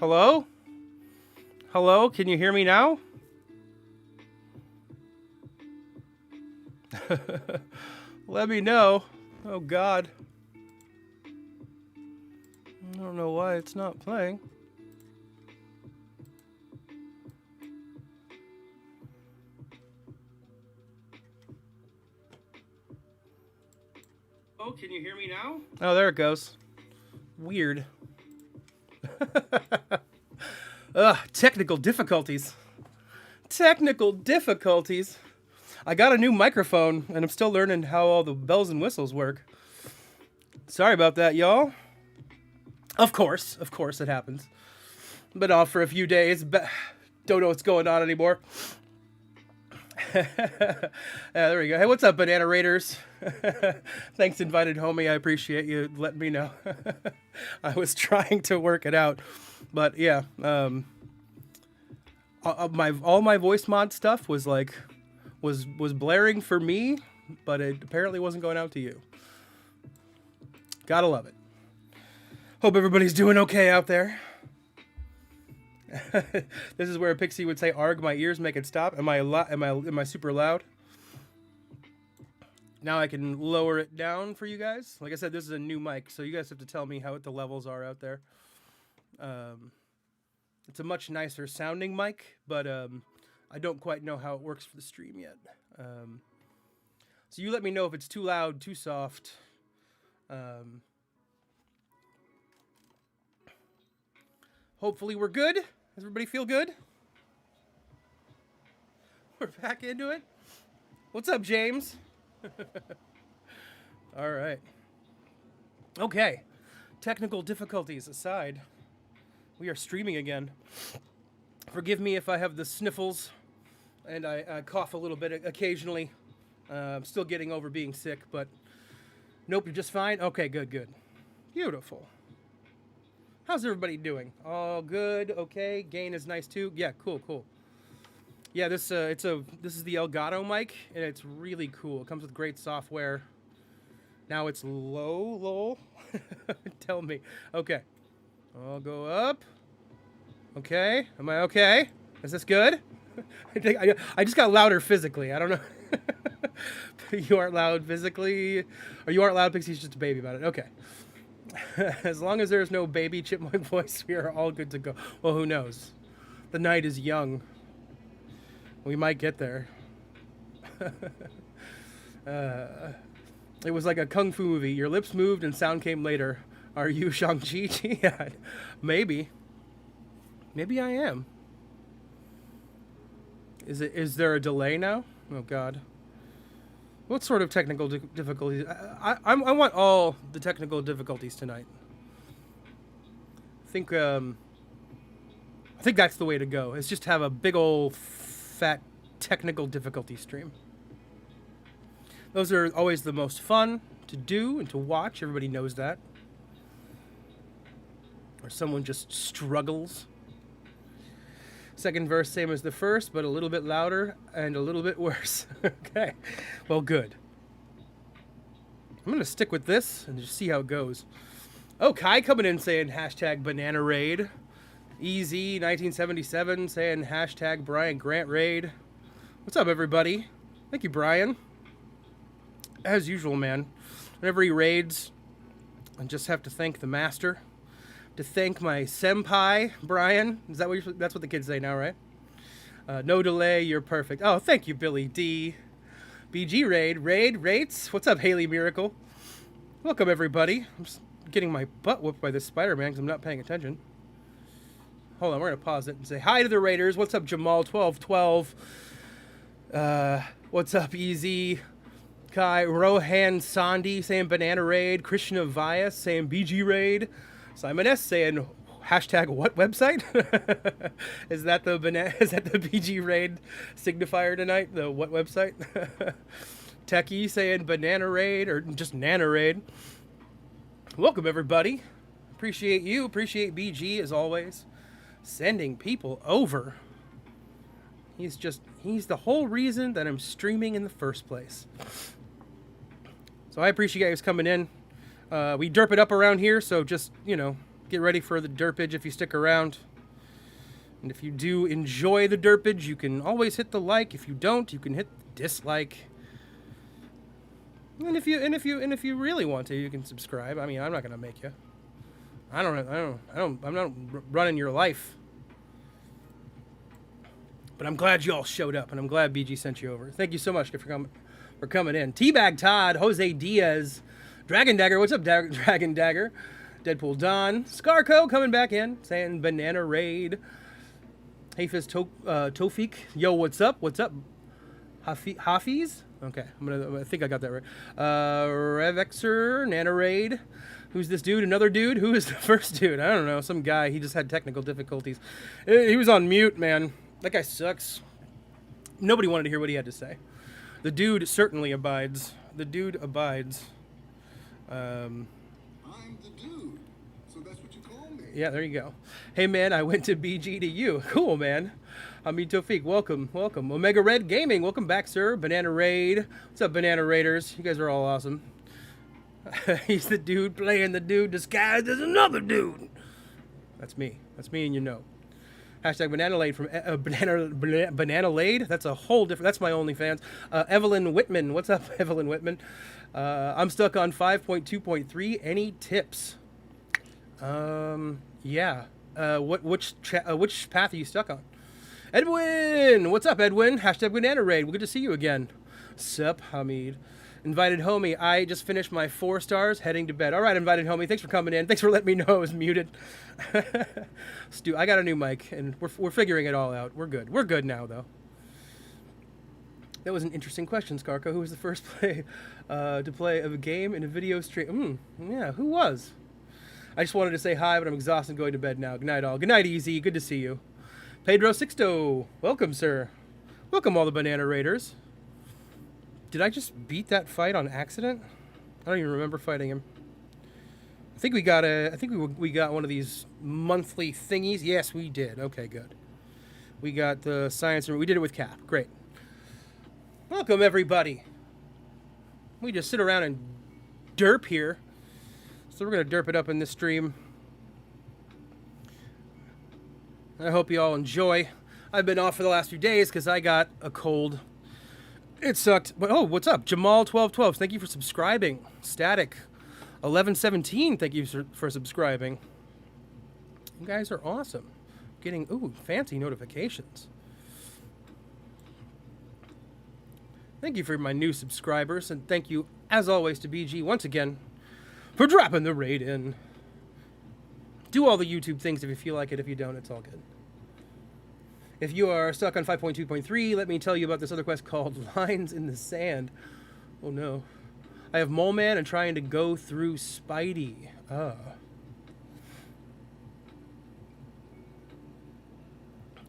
Hello? Hello? Can you hear me now? Let me know. Oh God. I don't know why it's not playing. Oh, can you hear me now? Oh, there it goes. Weird. Technical difficulties. Technical difficulties. I got a new microphone, and I'm still learning how all the bells and whistles work. Sorry about that, y'all. Of course it happens. Been off for a few days, don't know what's going on anymore. There we go. Hey, what's up, Banana Raiders? Thanks, Invited Homie. I appreciate you letting me know. I was trying to work it out, but yeah, all my voice mod stuff was blaring for me, but it apparently wasn't going out to you. Gotta love it. Hope everybody's doing okay out there. This is where a Pixie would say, "Arg, my ears make it stop." Am I super loud? Now I can lower it down for you guys. Like I said, this is a new mic, so you guys have to tell me how the levels are out there. It's a much nicer sounding mic, but I don't quite know how it works for the stream yet. So you let me know if it's too loud, too soft. Hopefully we're good. Does everybody feel good? We're back into it. What's up, James? All right. Okay. Technical difficulties aside, we are streaming again. Forgive me if I have the sniffles and I cough a little bit occasionally. I'm still getting over being sick, but nope, you're just fine. Okay, good. Beautiful. How's everybody doing? All good. Okay. Gain is nice too. Yeah, cool. Yeah, this is the Elgato mic, and it's really cool. It comes with great software. Now it's low. Tell me. Okay. I'll go up. Okay. Am I okay? Is this good? I just got louder physically. I don't know. You aren't loud physically, or you aren't loud because he's just a baby about it. Okay. As long as there's no baby chipmunk voice, we are all good to go. Well, who knows? The night is young. We might get there. It was like a kung fu movie. Your lips moved and sound came later. Are you Shang-Chi? Yeah, maybe. Maybe I am. Is there a delay now? Oh God. What sort of technical difficulties? I want all the technical difficulties tonight. I think that's the way to go. Is just have a big old fat technical difficulty stream. Those are always the most fun to do and to watch. Everybody knows that. Or someone just struggles. Second verse, same as the first, but a little bit louder and a little bit worse. Okay. Well, good. I'm going to stick with this and just see how it goes. Oh, Kai coming in saying hashtag Banana Raid. Easy 1977 saying hashtag Brian Grant Raid. What's up, everybody? Thank you, Brian. As usual, man. Whenever he raids, I just have to thank the master. To thank my senpai, Brian. Is that that's what the kids say now, right? No delay, you're perfect. Oh, thank you, Billy D. BG Raid rates. What's up, Haley Miracle? Welcome, everybody. I'm just getting my butt whooped by this Spider-Man because I'm not paying attention. Hold on, we're going to pause it and say hi to the Raiders. What's up, Jamal1212? What's up, Easy? Kai, Rohan Sandi saying Banana Raid. Krishna Vyas saying BG Raid. Simon S saying hashtag what website? Is that the BG Raid signifier tonight? The what website? Techie saying Banana Raid or just Nana Raid. Welcome, everybody. Appreciate you. Appreciate BG as always. Sending people over. He's the whole reason that I'm streaming in the first place. So I appreciate you guys coming in. We derp it up around here, so just, get ready for the derpage if you stick around. And if you do enjoy the derpage, you can always hit the like. If you don't, you can hit the dislike. And if you really want to, you can subscribe. I mean, I'm not gonna make you. I'm not running your life. But I'm glad you all showed up, and I'm glad BG sent you over. Thank you so much for coming in. Teabag Todd, Jose Diaz, Dragon Dagger. What's up, Dragon Dagger? Deadpool Don, Scarco coming back in, saying Banana Raid. Hafiz Tofik, yo, what's up? What's up? Hafiz? Okay, I think I got that right. Revexer, Nana Raid. Who's this dude? Another dude? Who is the first dude? I don't know. Some guy. He just had technical difficulties. He was on mute, man. That guy sucks. Nobody wanted to hear what he had to say. The dude certainly abides. The dude abides. I'm the dude, so that's what you call me. Yeah, there you go. Hey, man, I went to BG to you. Cool, man. Hamid Tofik, welcome. Omega Red Gaming, welcome back, sir. Banana Raid. What's up, Banana Raiders? You guys are all awesome. He's the dude playing the dude disguised as another dude. That's me. That's me and you know. Hashtag Banana Lade from Banana Lade. That's a whole different. That's my OnlyFans. Evelyn Whitman. What's up, Evelyn Whitman? I'm stuck on 5.2.3. Any tips? Yeah. Which path are you stuck on? Edwin. What's up, Edwin? Hashtag Banana Raid. Well, good to see you again. Sup, Hamid. Invited homie. I just finished my 4 stars, heading to bed. All right, invited homie. Thanks for coming in. Thanks for letting me know I was muted. Stu, I got a new mic, and we're figuring it all out. We're good. We're good now, though. That was an interesting question, Skarko. Who was the first to play a game in a video stream? Yeah, who was? I just wanted to say hi, but I'm exhausted going to bed now. Good night, all. Good night, Easy. Good to see you. Pedro Sixto. Welcome, sir. Welcome, all the Banana Raiders. Did I just beat that fight on accident? I don't even remember fighting him. I think we got we got one of these monthly thingies. Yes, we did. Okay, good. We got the science room. We did it with Cap. Great. Welcome, everybody. We just sit around and derp here. So we're going to derp it up in this stream. I hope you all enjoy. I've been off for the last few days because I got a cold. It sucked. But oh, what's up? Jamal1212, thank you for subscribing. Static 1117, thank you for subscribing. You guys are awesome. Getting, fancy notifications. Thank you for my new subscribers, and thank you, as always, to BG once again for dropping the raid in. Do all the YouTube things if you feel like it. If you don't, it's all good. If you are stuck on 5.2.3, let me tell you about this other quest called Lines in the Sand. Oh no. I have Mole Man and trying to go through Spidey.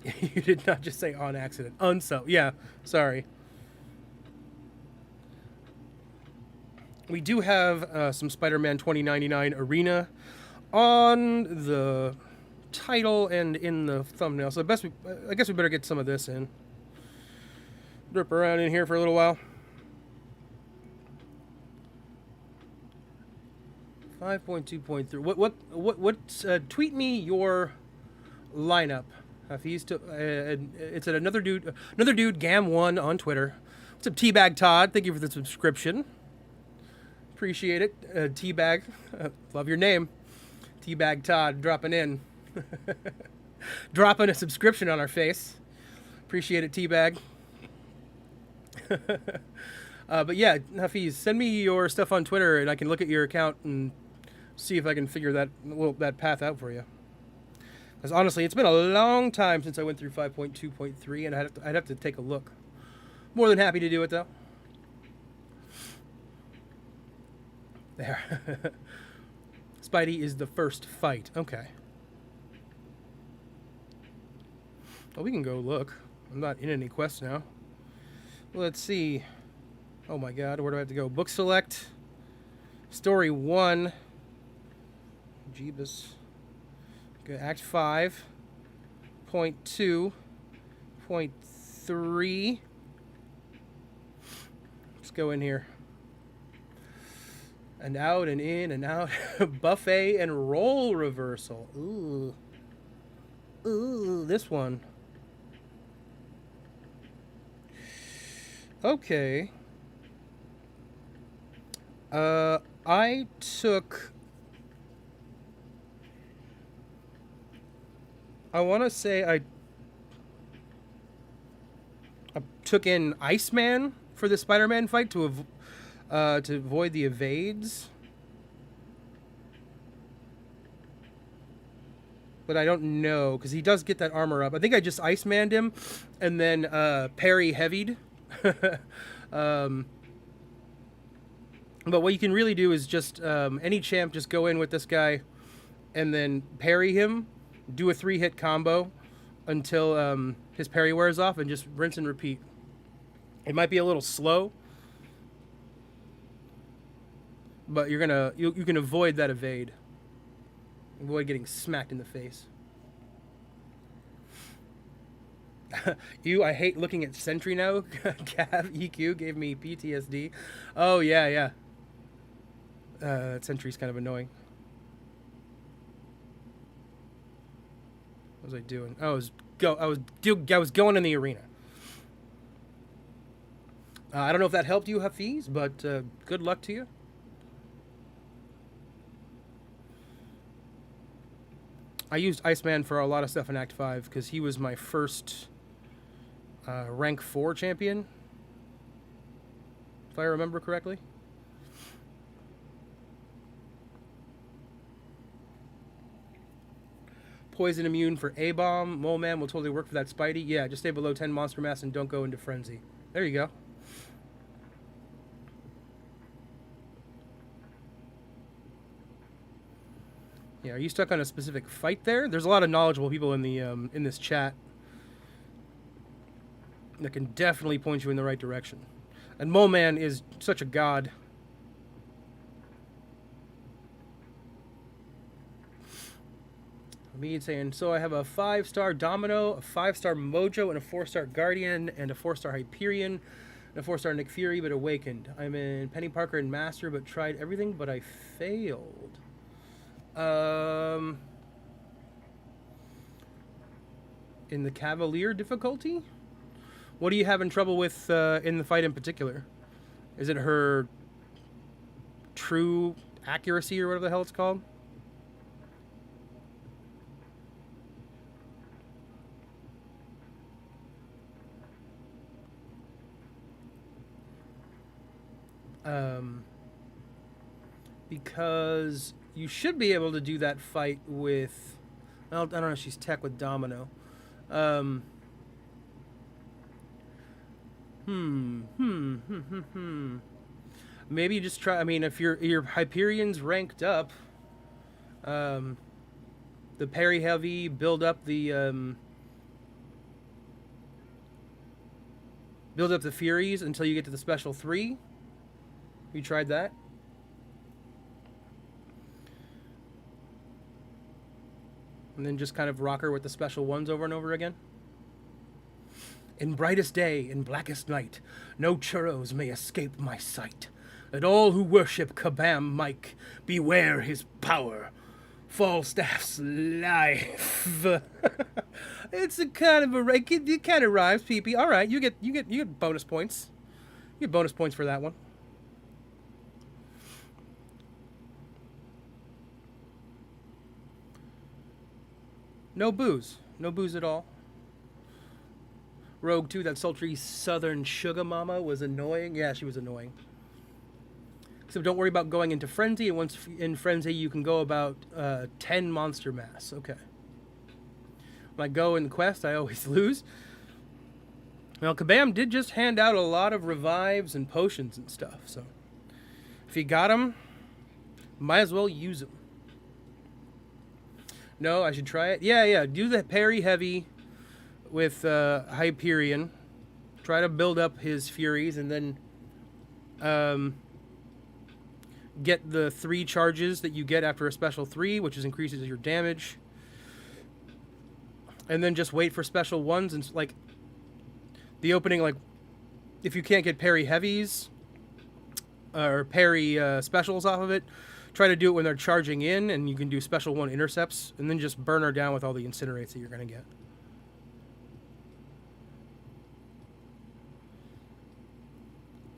You did not just say on accident. Unsub. Yeah, sorry. We do have some Spider-Man 2099 Arena on the title and in the thumbnail, so I guess we better get some of this in. Derp around in here for a little while. 5.2.3. What? Tweet me your lineup. It's at another dude, Gam1 on Twitter. What's up, Teabag Todd? Thank you for the subscription. Appreciate it, Teabag. Love your name, Teabag Todd, dropping in. Dropping a subscription on our face. Appreciate it, Teabag. But yeah, Hafiz, send me your stuff on Twitter and I can look at your account and see if I can figure that path out for you. Because honestly, it's been a long time since I went through 5.2.3 and I'd have to take a look. More than happy to do it though. There. Spidey is the first fight. Okay. Well, we can go look. I'm not in any quests now. Let's see. Oh my god, where do I have to go? Book select. Story 1. Jeebus. Okay, Act 5. Point 2. Point 3. Let's go in here. And out and in and out. Buffet and roll reversal. Ooh. Ooh, this one. Okay. I took... I want to say I took in Iceman for the Spider-Man fight to avoid the evades. But I don't know, because he does get that armor up. I think I just Ice-Manned him, and then parry heavied. But what you can really do is just, any champ, just go in with this guy, and then parry him, do a 3-hit combo until his parry wears off, and just rinse and repeat. It might be a little slow, but you can avoid that evade. Avoid getting smacked in the face. I hate looking at Sentry now. Cav EQ gave me PTSD. Oh yeah. Sentry's kind of annoying. What was I doing? I was going in the arena. I don't know if that helped you, Hafiz, but good luck to you. I used Iceman for a lot of stuff in Act 5 because he was my first rank 4 champion, if I remember correctly. Poison immune for A-Bomb. Mole Man will totally work for that Spidey. Yeah, just stay below 10 monster mass and don't go into frenzy. There you go. Yeah, are you stuck on a specific fight there? There's a lot of knowledgeable people in the in this chat that can definitely point you in the right direction. And Mole Man is such a god. Me saying, so I have a 5-star Domino, a 5-star Mojo, and a 4-star Guardian, and a 4-star Hyperion, and a 4-star Nick Fury, but awakened. I'm in Penny Parker and Master, but tried everything, but I failed. In the Cavalier difficulty? What are you having trouble with in the fight in particular? Is it her true accuracy or whatever the hell it's called? Because you should be able to do that fight with... I don't know if she's tech with Domino. Maybe you just try... I mean, if your Hyperion's ranked up, the parry heavy, build up the Furies until you get to the special 3. You tried that? And then just kind of rock her with the special 1s over and over again? In brightest day, in blackest night, no churros may escape my sight. Let all who worship Kabam Mike beware his power. Falstaff's life. It's a kind of a... It kind of rhymes, PP. All right, you get bonus points. You get bonus points for that one. No booze. No booze at all. Rogue 2, that sultry southern sugar mama was annoying. Yeah, she was annoying. So don't worry about going into Frenzy, and once in Frenzy you can go about 10 monster mass. Okay. When I go in Quest, I always lose. Well, Kabam did just hand out a lot of revives and potions and stuff, so... If you got them, might as well use them. No, I should try it. Yeah. Do the parry heavy with Hyperion. Try to build up his Furies, and then get the 3 charges that you get after a special 3, which increases your damage. And then just wait for special 1s, and like the opening, like if you can't get parry heavies or parry specials off of it, try to do it when they're charging in, and you can do special 1 intercepts, and then just burn her down with all the incinerates that you're going to get.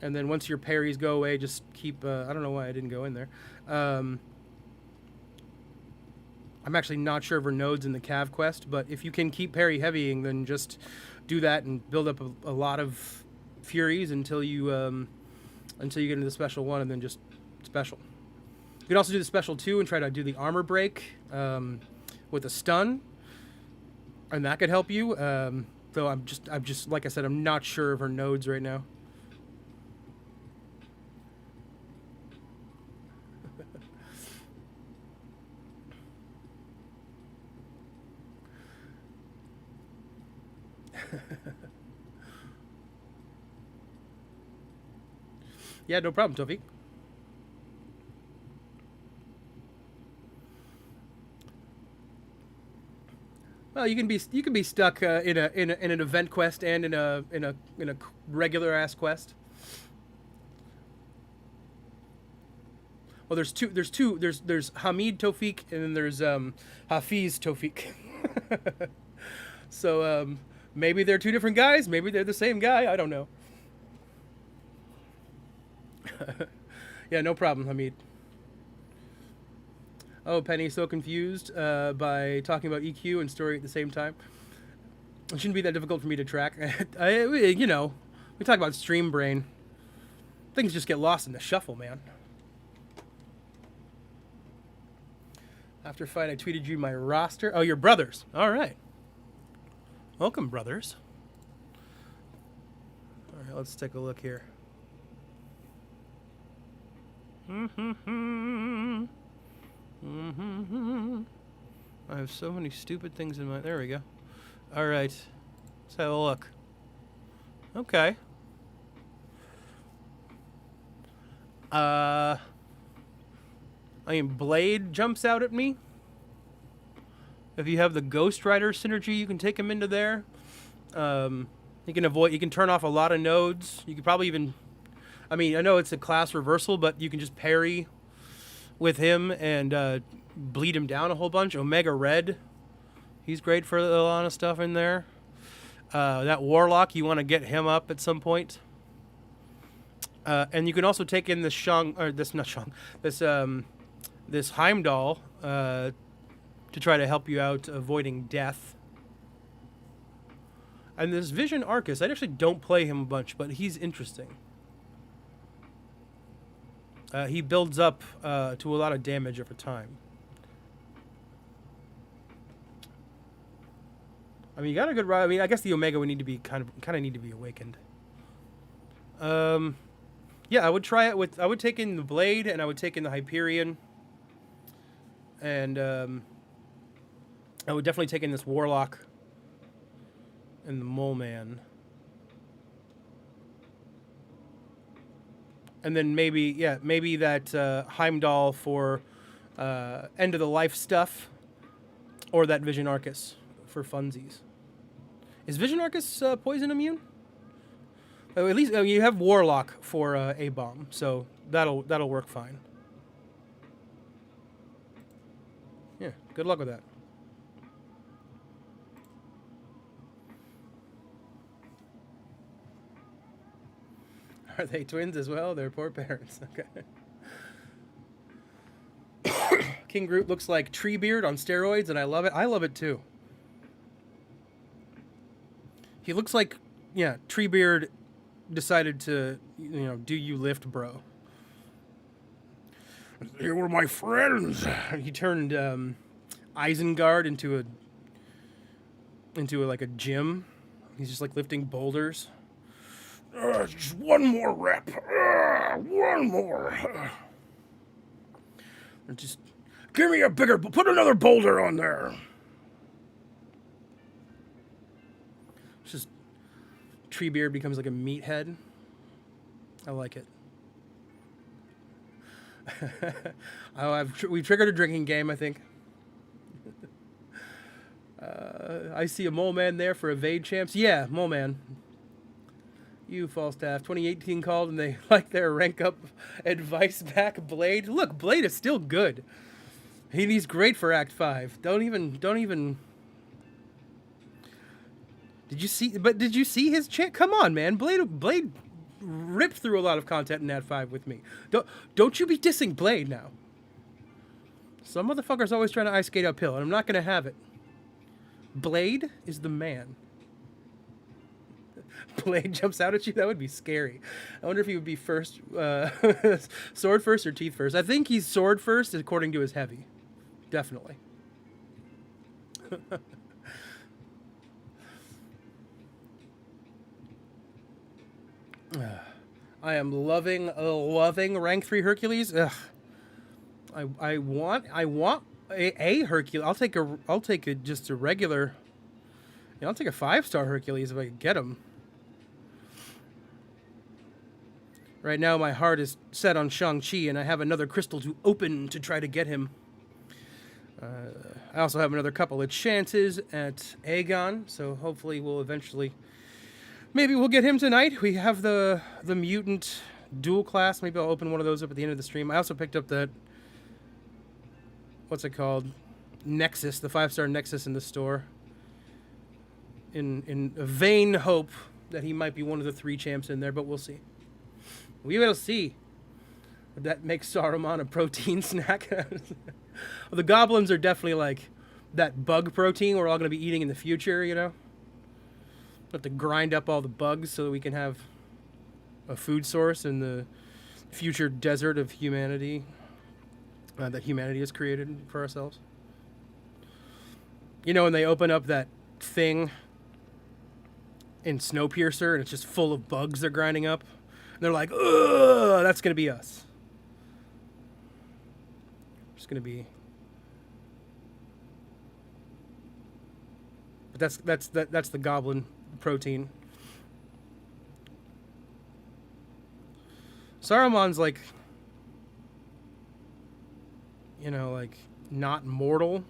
And then once your parries go away, just keep... I don't know why I didn't go in there. I'm actually not sure of her nodes in the Cav quest, but if you can keep parry heavying, then just do that and build up a lot of Furies until you get into the special 1, and then just special. You can also do the special 2 and try to do the armor break with a stun, and that could help you. Though I'm just like I said, I'm not sure of her nodes right now. Yeah, no problem, Tawfiq. Well, you can be stuck in an event quest and in a regular ass quest. Well, there's Hamid Tawfiq, and then there's Hafiz Tawfiq. So maybe they're 2 different guys, maybe they're the same guy. I don't know. Yeah, no problem, Hamid. Oh, Penny, so confused by talking about EQ and story at the same time. It shouldn't be that difficult for me to track. You know, we talk about stream brain. Things just get lost in the shuffle, man. After fight, I tweeted you my roster. Oh, your brothers. All right. Welcome, brothers. All right, let's take a look here. I have so many stupid things in my... There we go. All right. Let's have a look. Okay. I mean, Blade jumps out at me. If you have the Ghost Rider synergy, you can take him into there. You can turn off a lot of nodes. You could probably even... I mean, I know it's a class reversal, but you can just parry with him and bleed him down a whole bunch. Omega Red, he's great for a lot of stuff in there. That Warlock, you want to get him up at some point. And you can also take in this this Heimdall to try to help you out avoiding death. And this Vision Arcus, I actually don't play him a bunch, but he's interesting. He builds up to a lot of damage over time. I mean, you got a good ride. I mean, I guess the Omega would need to be kind of need to be awakened. Yeah, I would try it with. I would take in the Blade, and I would take in the Hyperion, and I would definitely take in this Warlock and the Mole Man. And then maybe that Heimdall for end of the life stuff, or that Vision Arcus for funsies. Is Vision Arcus poison immune? Oh, at least you have Warlock for A-bomb, so that'll work fine. Yeah, good luck with that. Are they twins as well? They're poor parents. Okay. King Groot looks like Treebeard on steroids, and I love it. I love it too. He looks like, yeah, Treebeard decided to, do you lift, bro? They were my friends. He turned Isengard into a gym. He's just like lifting boulders. Just one more rep. One more. Just give me a bigger. Put another boulder on there. It's just Treebeard becomes like a meathead. I like it. We triggered a drinking game, I think. I see a Mole Man there for evade champs. Yeah, Mole Man. You, Falstaff. 2018 called and they like their rank up advice back. Blade. Look, Blade is still good. He's great for Act 5. Don't even. Did you see his chant? Come on, man. Blade ripped through a lot of content in Act 5 with me. Don't you be dissing Blade now. Some motherfucker's always trying to ice skate uphill, and I'm not gonna have it. Blade is the man. Blade jumps out at you? That would be scary. I wonder if he would be first, sword first or teeth first. I think he's sword first, according to his heavy. Definitely. I am loving rank 3 Hercules. Ugh. I want a Hercules. I'll take just a regular. Yeah, I'll take a 5-star Hercules if I can get him. Right now, my heart is set on Shang-Chi, and I have another crystal to open to try to get him. I also have another couple of chances at Aegon, so hopefully we'll eventually... Maybe we'll get him tonight. We have the mutant dual class. Maybe I'll open one of those up at the end of the stream. I also picked up that... What's it called? Nexus, the 5-star Nexus in the store. In a vain hope that he might be one of the 3 champs in there, but we'll see. We will see. That makes Saruman a protein snack. The goblins are definitely like that bug protein we're all going to be eating in the future, you know? Have to grind up all the bugs so that we can have a food source in the future desert of humanity that humanity has created for ourselves. You know, when they open up that thing in Snowpiercer and it's just full of bugs they're grinding up. And they're like, ugh, that's going to be us. It's going to be... But that's the goblin protein. Saruman's like, you know, like not mortal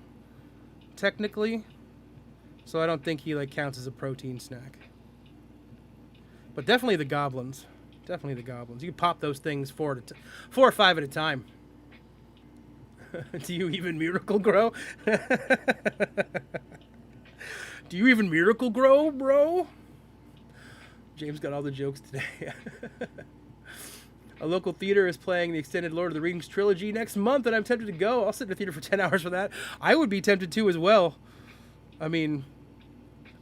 technically. So I don't think he like counts as a protein snack. But definitely the goblins. Definitely the goblins. You can pop those things 4 or 5 at a time. Do you even miracle grow? Do you even miracle grow, bro? James got all the jokes today. A local theater is playing the extended Lord of the Rings trilogy next month, and I'm tempted to go. I'll sit in the theater for 10 hours for that. I would be tempted to as well. I mean,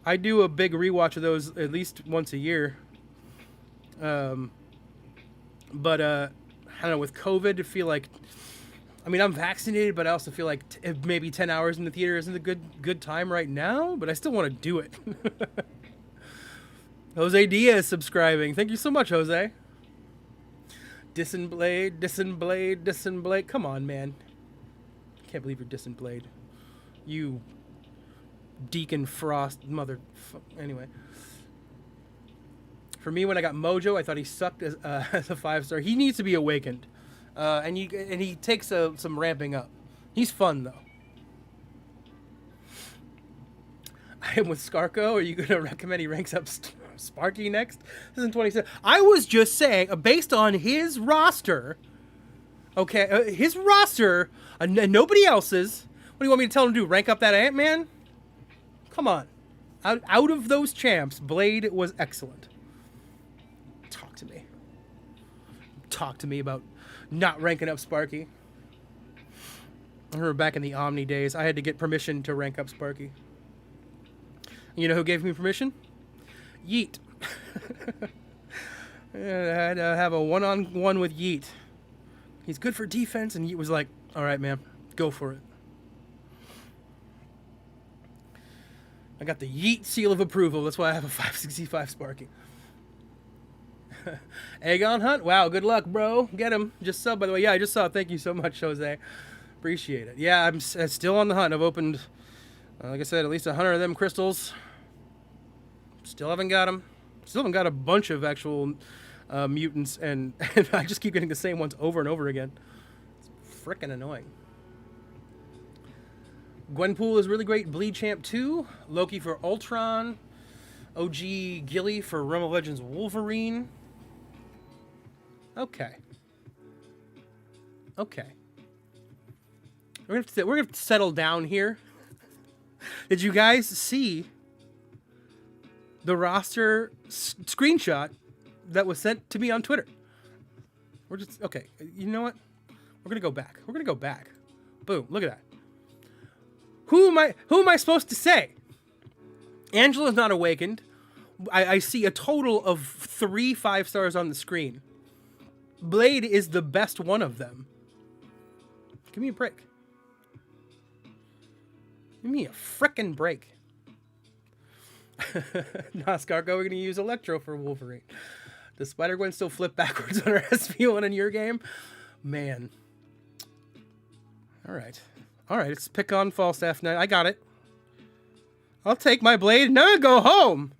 I do a big rewatch of those at least once a year. But I don't know, with COVID, I feel like, I mean, I'm vaccinated, but I also feel like maybe 10 hours in the theater isn't a good time right now, but I still want to do it. Jose Diaz subscribing. Thank you so much, Jose. Dissenblade. Come on, man. Can't believe you're Dissenblade. You Deacon Frost mother... Anyway. For me, when I got Mojo, I thought he sucked as a 5-star. He needs to be awakened. And he takes some ramping up. He's fun, though. I am with Skarko. Are you going to recommend he ranks up Sparky next? This is in 27. I was just saying, based on his roster, okay, his roster, and nobody else's, what do you want me to tell him to do? Rank up that Ant-Man? Come on. Out of those champs, Blade was excellent. Talk to me about not ranking up Sparky. I remember back in the Omni days, I had to get permission to rank up Sparky. You know who gave me permission? Yeet. I had to have a one-on-one with Yeet. He's good for defense, and Yeet was like, all right, man, go for it. I got the Yeet seal of approval. That's why I have a 565 Sparky. Aegon Hunt? Wow, good luck, bro. Get him. Just sub, by the way. Yeah, I just saw it. Thank you so much, Jose. Appreciate it. Yeah, I'm still on the hunt. I've opened, like I said, at least 100 of them crystals. Still haven't got them. Still haven't got a bunch of actual mutants, and I just keep getting the same ones over and over again. It's frickin' annoying. Gwenpool is really great. Bleed Champ 2. Loki for Ultron. OG Gilly for Realm of Legends Wolverine. Okay. Okay. We're gonna have to settle down here. Did you guys see the roster screenshot that was sent to me on Twitter? We're just okay. You know what? We're gonna go back. We're gonna go back. Boom! Look at that. Who am I supposed to say? Angela's not awakened. I see a total of 3 5 stars on the screen. Blade is the best one of them. Give me a break. Give me a frickin' break. Noscargo, we're going to use Electro for Wolverine. Does Spider-Gwen still flip backwards on her SP1 in your game? Man. Alright. Alright, let's pick on Falstaff Knight. I got it. I'll take my blade and now go home.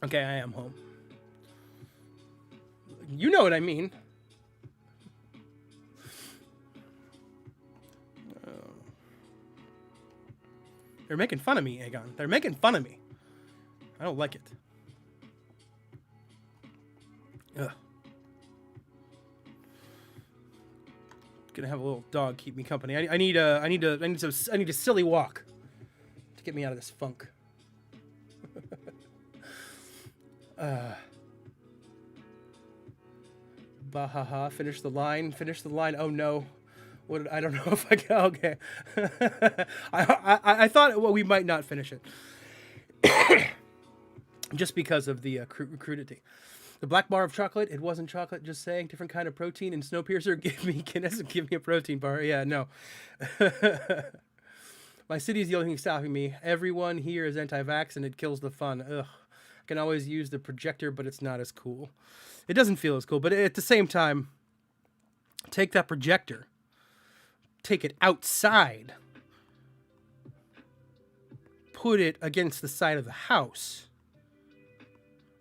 Okay, I am home. You know what I mean. They're making fun of me, Aegon. They're making fun of me. I don't like it. Ugh. Gonna have a little dog keep me company. I need a silly walk to get me out of this funk. Bahaha, finish the line. Finish the line. Oh no. What, I don't know if I can. Okay. I thought, well, we might not finish it. Just because of the crudity. The black bar of chocolate, it wasn't chocolate, just saying. Different kind of protein. And Snowpiercer, give me Guinness and give me a protein bar. Yeah, no. My city is the only thing stopping me. Everyone here is anti-vax and it kills the fun. Ugh. I can always use the projector, but it's not as cool. It doesn't feel as cool, but at the same time, take that projector. Take it outside. Put it against the side of the house.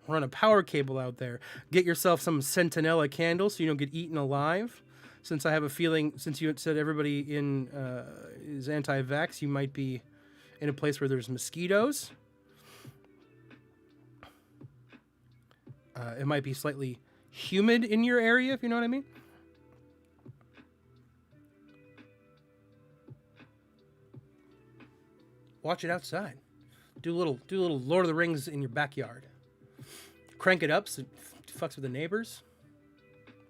Run a power cable out there. Get yourself some Sentinella candles so you don't get eaten alive. Since I have a feeling, since you said everybody in is anti-vax, you might be in a place where there's mosquitoes. It might be slightly humid in your area, if you know what I mean. Watch it outside. Do a little Lord of the Rings in your backyard. Crank it up so it fucks with the neighbors.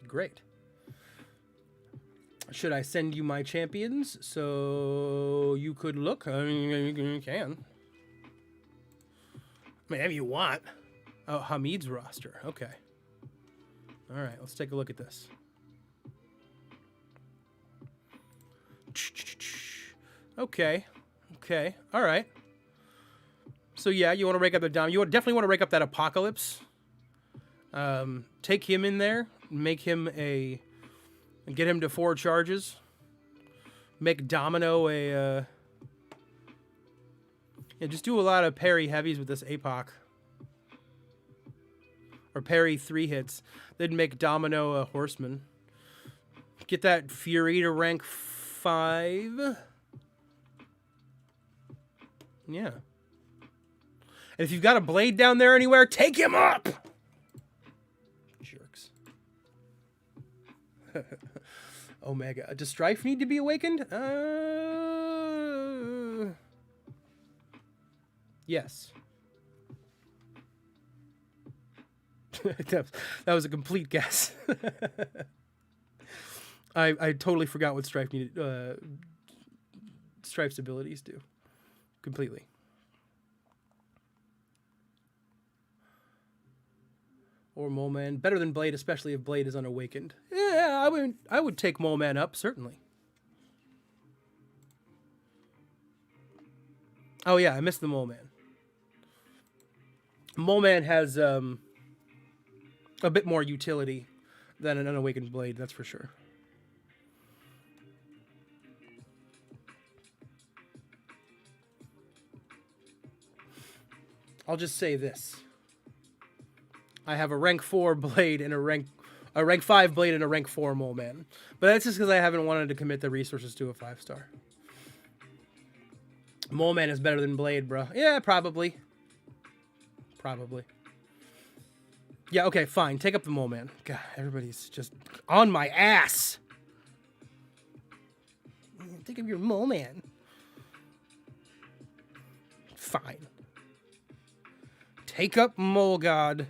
Great. Should I send you my champions so you could look? I mean, you can. Maybe you want. Oh, Hamid's roster. Okay. All right, let's take a look at this. Okay. Okay. All right. So yeah, you want to rake up the Dom. You definitely want to rake up that Apocalypse. Take him in there. Make him a... Get him to 4 charges. Make Domino a... Yeah, just do a lot of parry heavies with this APOC. Or parry 3 hits. Then make Domino a horseman. Get that Fury to rank 5. Yeah. And if you've got a blade down there anywhere, take him up! Jerks. Omega. Does Strife need to be awakened? Yes. That was a complete guess. I totally forgot what Strife needed. Strife's abilities do. Completely. Or Mole Man. Better than Blade, especially if Blade is unawakened. Yeah, I would take Mole Man up, certainly. Oh yeah, I missed the Mole Man. Mole Man has a bit more utility than an unawakened Blade, that's for sure. I'll just say this. I have a rank 4 Blade and a rank 5 Blade and a rank 4 Mole Man. But that's just because I haven't wanted to commit the resources to a 5-star. Mole Man is better than Blade, bro. Yeah, probably. Probably. Yeah, okay, fine. Take up the Mole Man. God, everybody's just on my ass. Take up your Mole Man. Fine. Take up Mole God.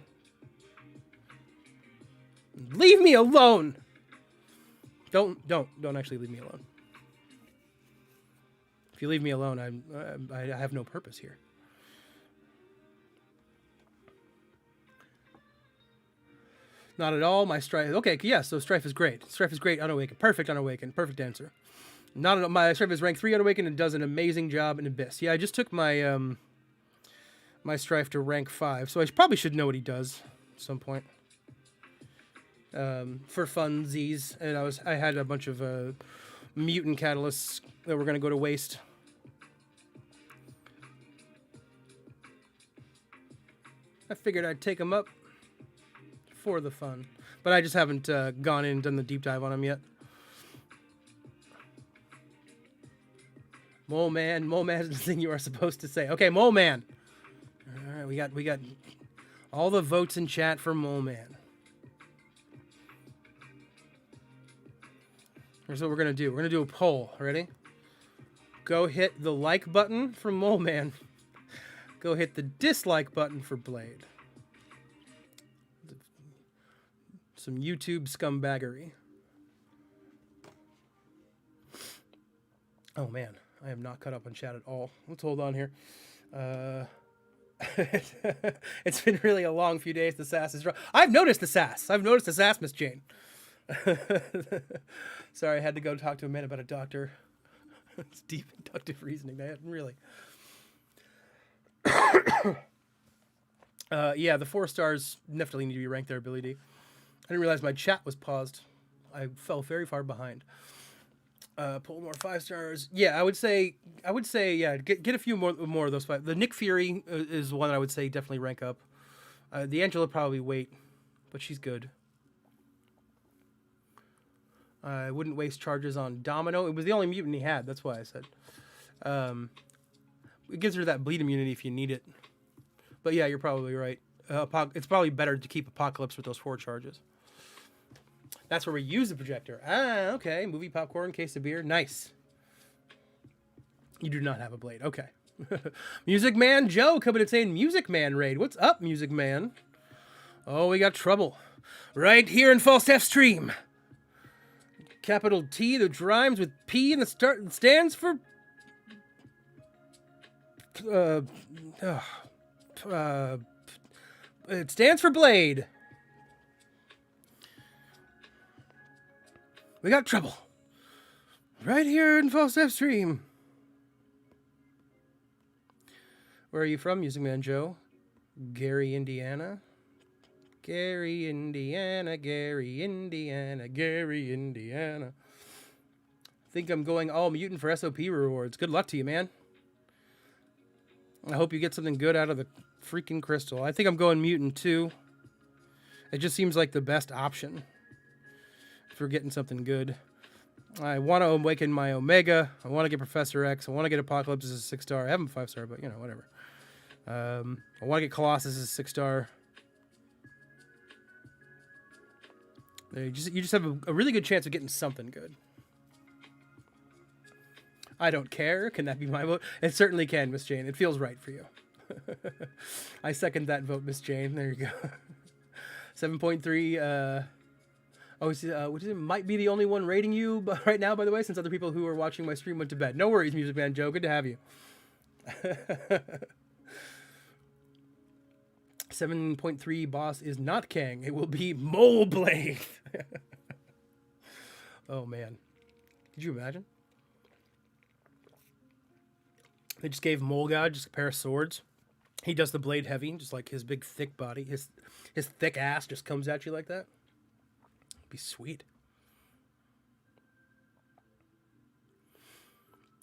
Leave me alone. Don't actually leave me alone. If you leave me alone, I have no purpose here. Not at all. My Strife. Okay, yeah. So Strife is great. Strife is great. Unawakened. Perfect unawakened. Perfect answer. Not at all. My Strife is rank 3 unawakened and does an amazing job in Abyss. Yeah, I just took my my Strife to rank 5, so I probably should know what he does at some point. For funsies, and I had a bunch of mutant catalysts that were gonna go to waste. I figured I'd take them up for the fun, but I just haven't gone in and done the deep dive on them yet. Mole Man is the thing you are supposed to say. Okay, Mole Man. All right, we got all the votes in chat for Mole Man. Here's what we're gonna do. We're gonna do a poll. Ready? Go hit the like button for Mole Man. Go hit the dislike button for Blade. Some YouTube scumbaggery. Oh man, I am not caught up on chat at all. Let's hold on here. It's been really a long few days. The sass is rough. I've noticed the sass. Miss Jane. Sorry, I had to go talk to a man about a doctor. It's deep inductive reasoning. I hadn't really. Yeah, the 4 stars definitely need to be ranked their ability. I didn't realize my chat was paused. I fell very far behind. Pull more 5 stars. Yeah, I would say, yeah, get a few more of those 5. The Nick Fury is one I would say definitely rank up. The Angela probably wait, but she's good. I wouldn't waste charges on Domino. It was the only mutant he had. That's why I said. It gives her that bleed immunity if you need it. But yeah, you're probably right. It's probably better to keep Apocalypse with those 4 charges. That's where we use the projector. Ah, okay. Movie popcorn, case of beer. Nice. You do not have a blade. Okay. Music Man Joe coming and saying Music Man raid. What's up, Music Man? Oh, we got trouble. Right here in Falstaff Stream. Capital T that rhymes with P in the start and stands for it stands for Blade. We got trouble. Right here in Falstaff Stream. Where are you from, Music Man Joe? Gary, Indiana. Gary, Indiana. Gary, Indiana. Gary, Indiana. Think I'm going all mutant for SOP rewards. Good luck to you, man. I hope you get something good out of the freaking crystal. I think I'm going mutant too. It just seems like the best option for getting something good. I want to awaken my Omega. I want to get Professor X. I want to get Apocalypse as a 6-star. I have him 5-star, but you know, whatever. I want to get Colossus as a 6-star. You just have a really good chance of getting something good. I don't care. Can that be my vote? It certainly can, Miss Jane. It feels right for you. I second that vote, Miss Jane. There you go. 7.3. Which might be the only one rating you right now, by the way, since other people who are watching my stream went to bed. No worries, Music Man Joe. Good to have you. 7.3 boss is not Kang. It will be Mole Blade. Oh, man. Could you imagine? They just gave Mole God just a pair of swords. He does the blade heavy, just like his big thick body. His thick ass just comes at you like that. It'd be sweet.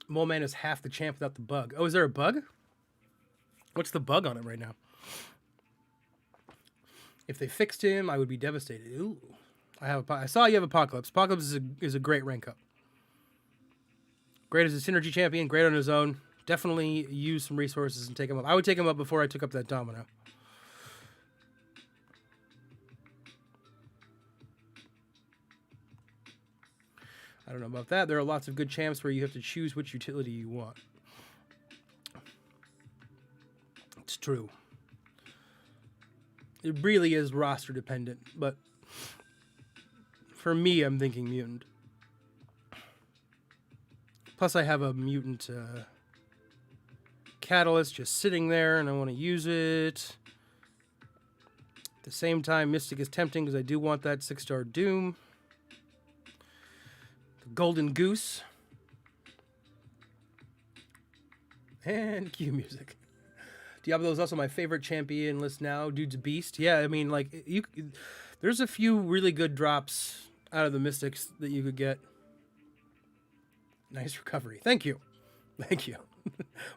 Mole Man is half the champ without the bug. Oh, is there a bug? What's the bug on him right now? If they fixed him, I would be devastated. Ooh. I saw you have Apocalypse. Apocalypse is a great rank up. Great as a synergy champion, great on his own. Definitely use some resources and take him up. I would take him up before I took up that Domino. I don't know about that. There are lots of good champs where you have to choose which utility you want. It's true. It really is roster dependent, but for me, I'm thinking mutant. Plus, I have a mutant catalyst just sitting there, and I want to use it. At the same time, Mystic is tempting because I do want that 6-star Doom. Golden Goose. And cue music. Diablo is also my favorite champion list now. Dude's a beast. Yeah, I mean, like, there's a few really good drops out of the Mystics that you could get. Nice recovery. Thank you. Thank you.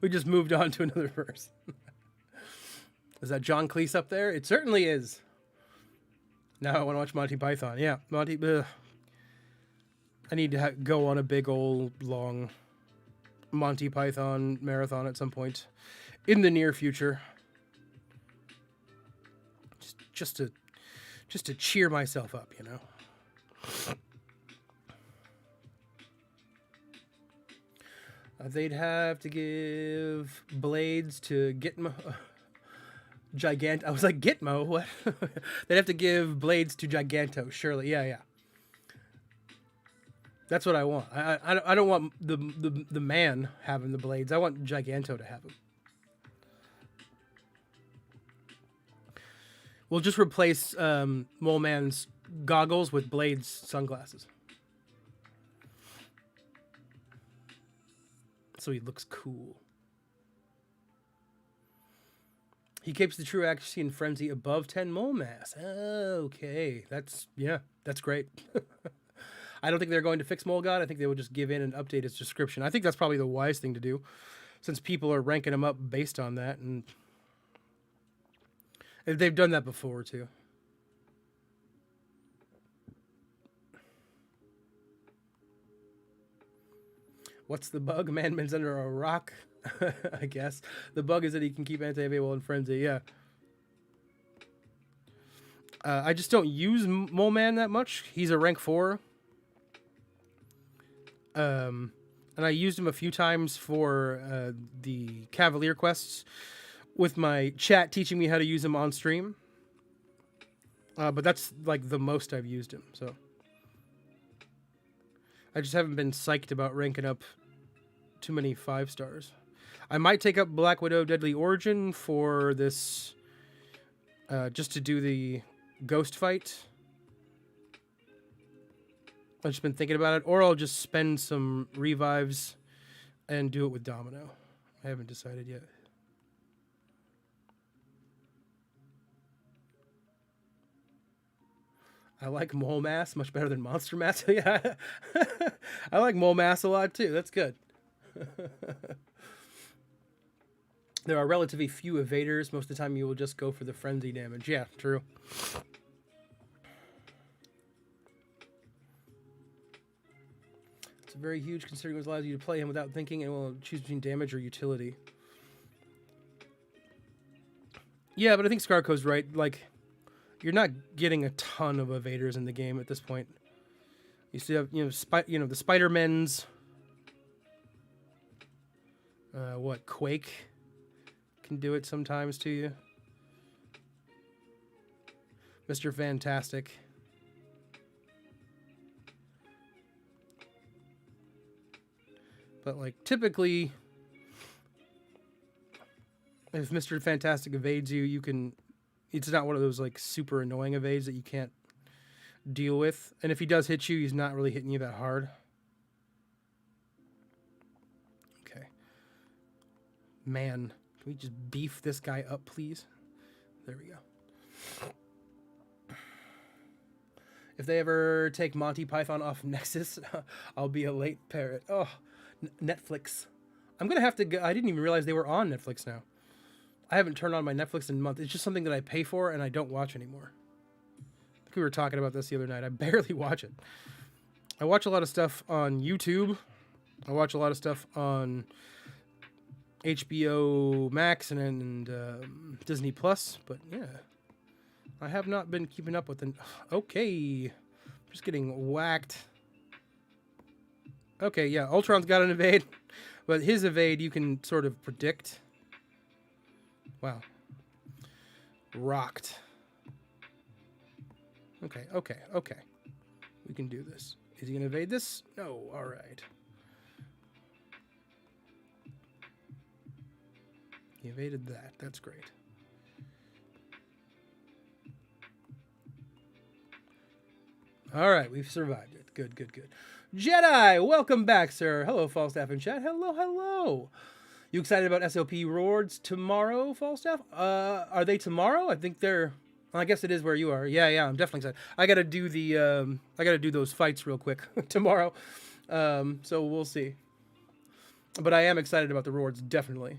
We just moved on to another verse. Is that John Cleese up there? It certainly is. Now I want to watch Monty Python. Yeah, Monty... I need to go on a big old long Monty Python marathon at some point in the near future. Just to cheer myself up, you know. They'd have to give blades to Gitmo. I was like, Gitmo? What? They'd have to give blades to Giganto, surely. Yeah. That's what I want. I don't want the man having the blades. I want Giganto to have them. We'll just replace Mole Man's goggles with Blade's sunglasses. So he looks cool. He keeps the true accuracy and frenzy above 10 mole mass. Okay, that's great. I don't think they're going to fix Mole God. I think they will just give in and update his description. I think that's probably the wise thing to do, since people are ranking him up based on that, and they've done that before too. What's the bug? Man's under a rock, I guess. The bug is that he can keep anti-available and frenzy. Yeah. I just don't use Mole Man that much. He's a rank 4. And I used him a few times for the Cavalier quests with my chat teaching me how to use him on stream. But that's like the most I've used him, so. I just haven't been psyched about ranking up too many 5 stars. I might take up Black Widow Deadly Origin for this, just to do the ghost fight. I've just been thinking about it, or I'll just spend some revives and do it with Domino. I haven't decided yet. I like Mole Mass much better than Monster Mass. Yeah, I like Mole Mass a lot too. That's good. There are relatively few evaders. Most of the time you will just go for the frenzy damage. Yeah, true. It's very huge considering it allows you to play him without thinking and will choose between damage or utility. Yeah, but I think Scarco's right. Like, you're not getting a ton of evaders in the game at this point. You still have, the Spider-Men's. Quake can do it sometimes to you. Mr. Fantastic. But, like, typically, if Mr. Fantastic evades you, you can... It's not one of those, like, super annoying evades that you can't deal with. And if he does hit you, he's not really hitting you that hard. Okay. Man, can we just beef this guy up, please? There we go. If they ever take Monty Python off Nexus, I'll be a late parrot. Oh, Netflix. I'm going to have to go. I didn't even realize they were on Netflix now. I haven't turned on my Netflix in a month. It's just something that I pay for and I don't watch anymore. I think we were talking about this the other night. I barely watch it. I watch a lot of stuff on YouTube. I watch a lot of stuff on HBO Max and Disney Plus. But yeah, I have not been keeping up with it. Okay. Just getting whacked. Okay, yeah, Ultron's got an evade, but his evade you can sort of predict. Wow. Rocked. Okay, okay, okay. We can do this. Is he going to evade this? No, all right. He evaded that. That's great. All right, we've survived it. Good, good, good. Jedi, welcome back, sir. Hello, Falstaff and chat. Hello, hello. You excited about SOP rewards tomorrow, Falstaff? Are they tomorrow? I think they're. Well, I guess it is where you are. Yeah, I'm definitely excited. I gotta do the. I gotta do those fights real quick tomorrow. So we'll see. But I am excited about the rewards, definitely.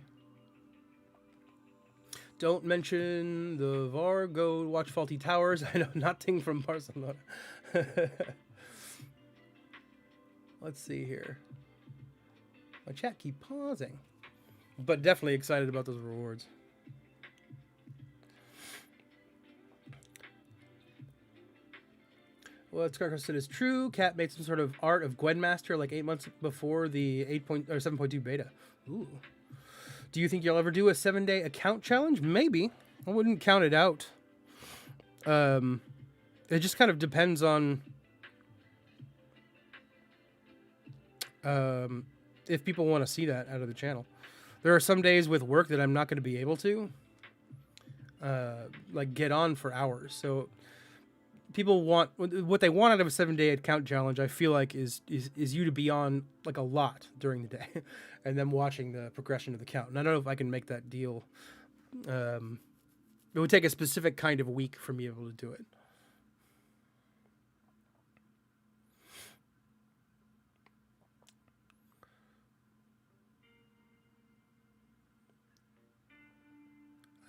Don't mention the VAR. Go watch Faulty Towers. I know, nothing from Barcelona. Let's see here. My chat keep pausing. But definitely excited about those rewards. What Scarco said is true. Cat made some sort of art of Gwynmaster like 8 months before the 7.2 beta. Ooh. Do you think you'll ever do a 7-day account challenge? Maybe. I wouldn't count it out. It just kind of depends on if people want to see that out of the channel. There are some days with work that I'm not going to be able to like get on for hours. So people want what they want out of a 7-day account challenge. I feel like is you to be on like a lot during the day, and then watching the progression of the count. And I don't know if I can make that deal. It would take a specific kind of week for me to be able to do it.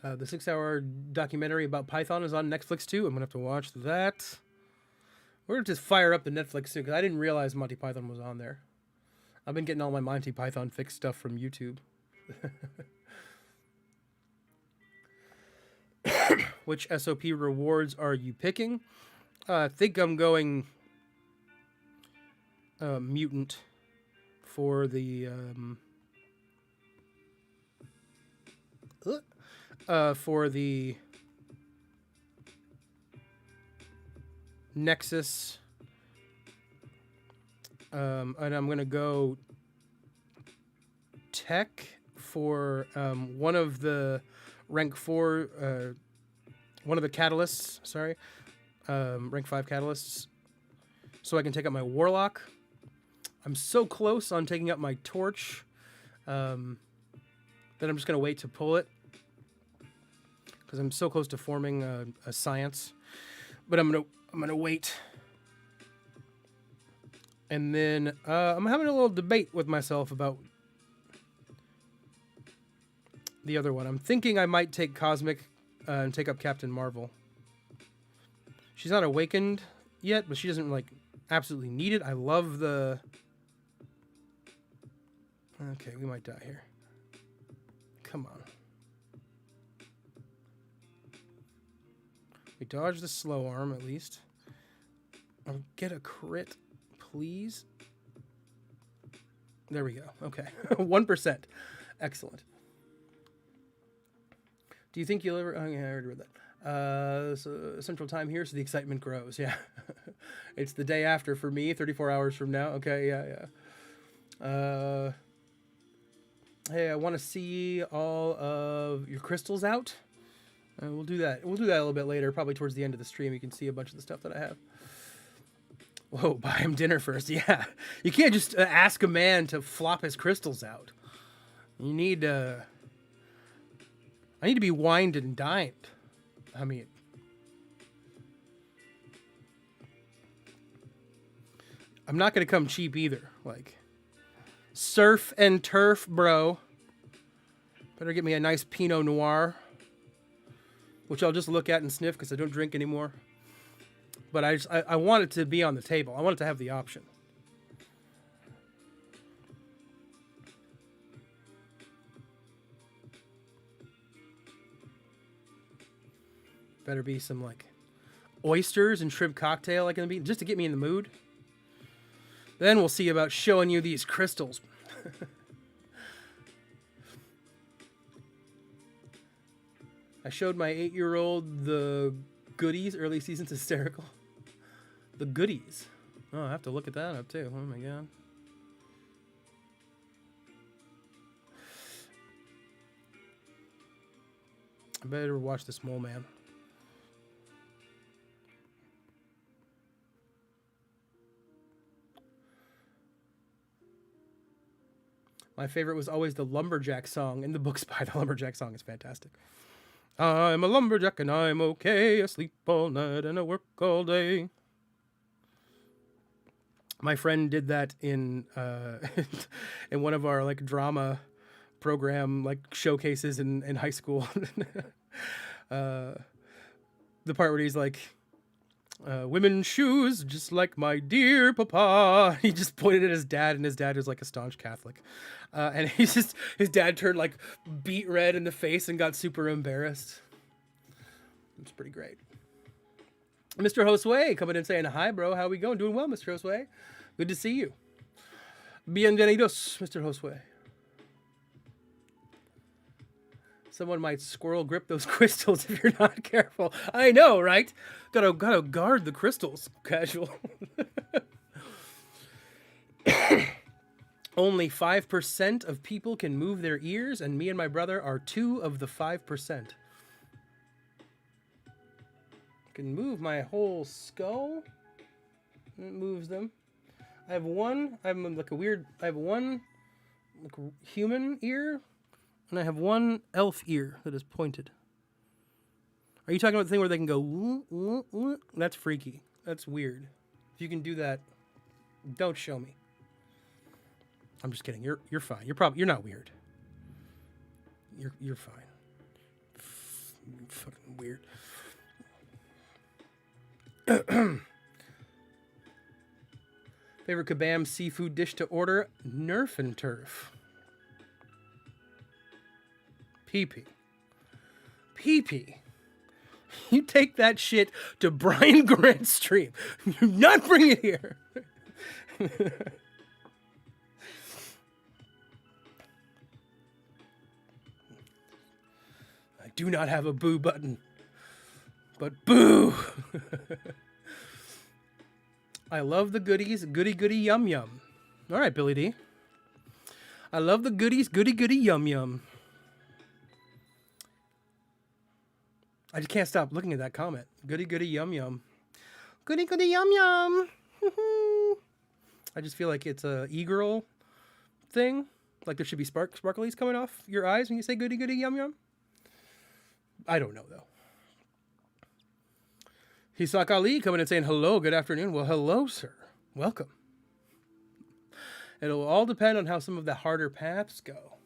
The 6-hour documentary about Python is on Netflix too. I'm gonna have to watch that. We're gonna just fire up the Netflix soon because I didn't realize Monty Python was on there. I've been getting all my Monty Python fixed stuff from YouTube. Which SOP rewards are you picking? I think I'm going mutant for the Nexus. And I'm gonna go tech for one of the rank 4 one of the catalysts, sorry. Rank 5 catalysts. So I can take up my warlock. I'm so close on taking up my torch that I'm just gonna wait to pull it. Because I'm so close to forming a science. But I'm gonna wait. And then I'm having a little debate with myself about the other one. I'm thinking I might take Cosmic and take up Captain Marvel. She's not awakened yet, but she doesn't like absolutely need it. I love the... Okay, we might die here. Come on. We dodge the slow arm at least. I'll get a crit, please. There we go. Okay. 1%. Excellent. Do you think you'll ever... Oh, yeah, I already read that. So Central Time here, so the excitement grows. Yeah. It's the day after for me, 34 hours from now. Okay, yeah. Hey, I want to see all of your crystals out. We'll do that. We'll do that a little bit later, probably towards the end of the stream. You can see a bunch of the stuff that I have. Whoa, buy him dinner first. Yeah. You can't just ask a man to flop his crystals out. You need... I need to be wined and dined. I mean... I'm not going to come cheap either. Like... Surf and turf, bro. Better get me a nice Pinot Noir. Which I'll just look at and sniff because I don't drink anymore. But I want it to be on the table. I want it to have the option. Better be some like oysters and shrimp cocktail like gonna be just to get me in the mood. Then we'll see about showing you these crystals. I showed my 8-year-old the Goodies, early seasons hysterical. The Goodies. Oh, I have to look at that up too. Oh my god. I better watch this Mole Man. My favorite was always the Lumberjack song in the books by the Lumberjack song is fantastic. I'm a lumberjack and I'm okay. I sleep all night and I work all day. My friend did that in in one of our like drama program like showcases in high school. The part where he's like, women's shoes, just like my dear papa. He just pointed at his dad, and his dad was like a staunch Catholic. And his dad turned like beet red in the face and got super embarrassed. It's pretty great. Mr. Josue coming in saying, hi, bro. How we going? Doing well, Mr. Josue. Good to see you. Bienvenidos, Mr. Josue. Someone might squirrel grip those crystals if you're not careful. I know, right? Gotta guard the crystals, casual. Only 5% of people can move their ears, and me and my brother are 2 of the 5%. Can move my whole skull. It moves them. I have one. I'm like a weird. I have one like human ear, and I have one elf ear that is pointed. Are you talking about the thing where they can go? Woo, woo, woo? That's freaky. That's weird. If you can do that, don't show me. I'm just kidding. You're fine. You're not weird. You're fine. Fucking weird. Favorite Kabam seafood dish to order? Nerf and turf. Pee-pee. Pee-pee. You take that shit to Brian Grant's stream. Do not bring it here. I do not have a boo button. But boo! I love the goodies. Goody goody yum yum. All right, Billy D. I love the goodies. Goody goody yum yum. I just can't stop looking at that comment. Goody goody yum yum. Goody goody yum yum. I just feel like it's a e-girl thing. Like there should be sparklies coming off your eyes when you say goody goody yum yum. I don't know though. Hisak Ali coming and saying hello, good afternoon. Well, hello, sir. Welcome. It'll all depend on how some of the harder paths go.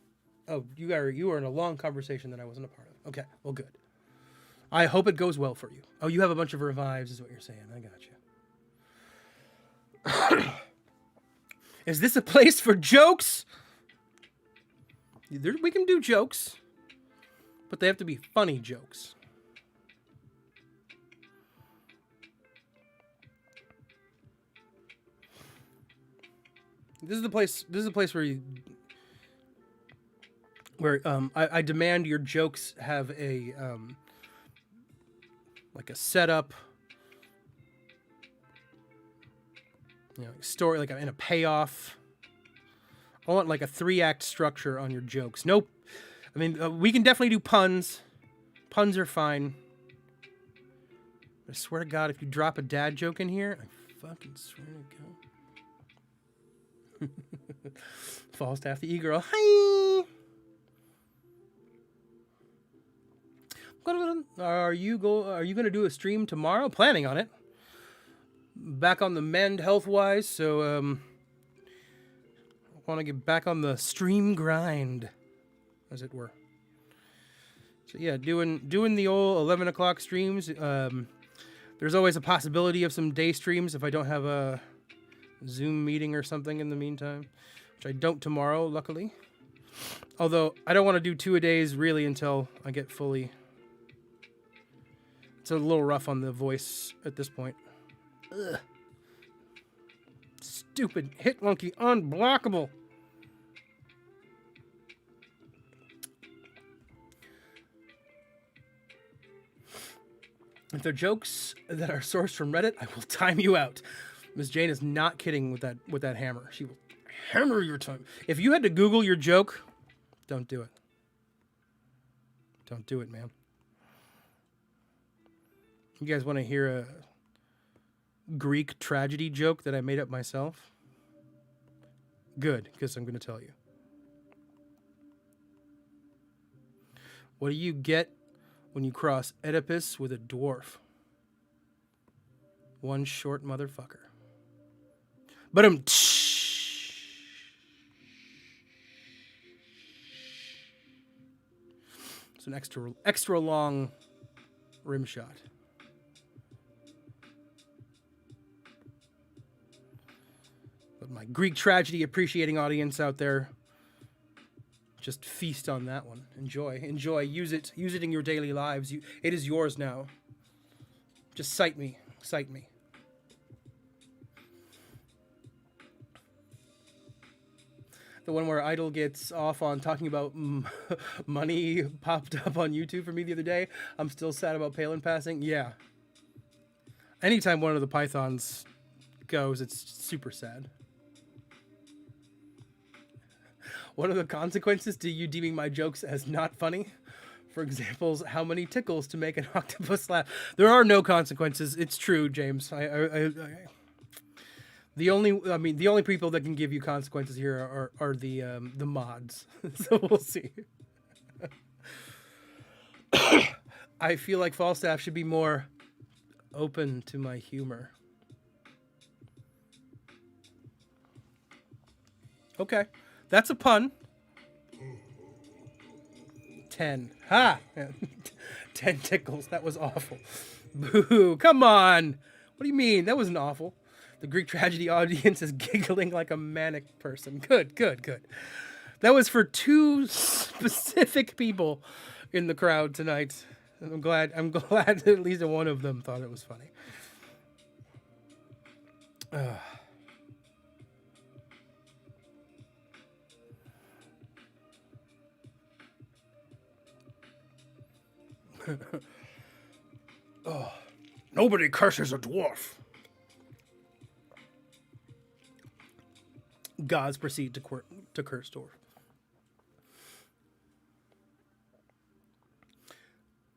Oh, you are in a long conversation that I wasn't a part of. Okay, well, good. I hope it goes well for you. Oh, you have a bunch of revives, is what you're saying. I got you. Is this a place for jokes? We can do jokes, but they have to be funny jokes. This is the place where I demand your jokes have a like a setup, story, like in a payoff. I want like a 3-act structure on your jokes. Nope. I mean, we can definitely do puns. Puns are fine. I swear to God, if you drop a dad joke in here, I fucking swear to God. Falstaff the e-girl. Hi. Are you going to do a stream tomorrow? Planning on it. Back on the mend health-wise, so I want to get back on the stream grind, as it were. So yeah, doing the old 11 o'clock streams. There's always a possibility of some day streams if I don't have a Zoom meeting or something in the meantime, which I don't tomorrow, luckily. Although I don't want to do 2-a-days really until I get fully. It's a little rough on the voice at this point. Ugh. stupid hit monkey, unblockable. If they're jokes that are sourced from Reddit, I will time you out. Ms. Jane is not kidding with that hammer. She will hammer your time. If you had to Google your joke, don't do it. Don't do it, man. You guys want to hear a Greek tragedy joke that I made up myself? Good, because I'm going to tell you. What do you get when you cross Oedipus with a dwarf? One short motherfucker. But it's an extra long rim shot. But my Greek tragedy appreciating audience out there, just feast on that one. Enjoy. Use it in your daily lives. It is yours now. Just cite me. The one where Idol gets off on talking about money popped up on YouTube for me the other day. I'm still sad about Palin passing. Yeah. Anytime one of the Pythons goes, it's super sad. What are the consequences to you deeming my jokes as not funny? For examples, how many tickles to make an octopus laugh? There are no consequences. It's true, James. The only people that can give you consequences here are the mods. So we'll see. I feel like Falstaff should be more open to my humor. Okay. That's a pun. 10. Ha! 10 tickles. That was awful. Boo. Come on. What do you mean? That wasn't awful. The Greek tragedy audience is giggling like a manic person. Good. That was for 2 specific people in the crowd tonight. I'm glad that at least one of them thought it was funny. Oh, nobody curses a dwarf. Gods proceed to curse dwarf.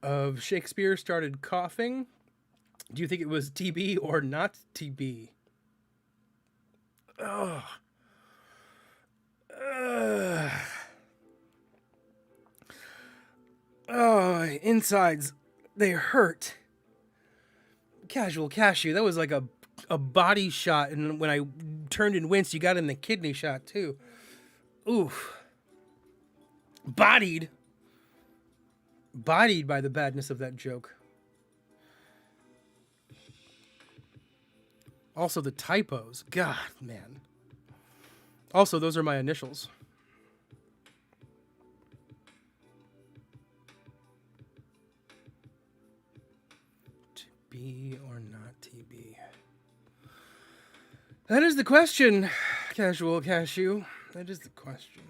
Of Shakespeare started coughing. Do you think it was TB or not TB? Ugh. Oh, insides, they hurt. Casual Cashew, that was like a body shot, and when I turned and winced, you got in the kidney shot too. Oof. Bodied by the badness of that joke. Also the typos. God, man. Also, those are my initials. TB or not TB? That is the question, Casual Cashew. That is the question.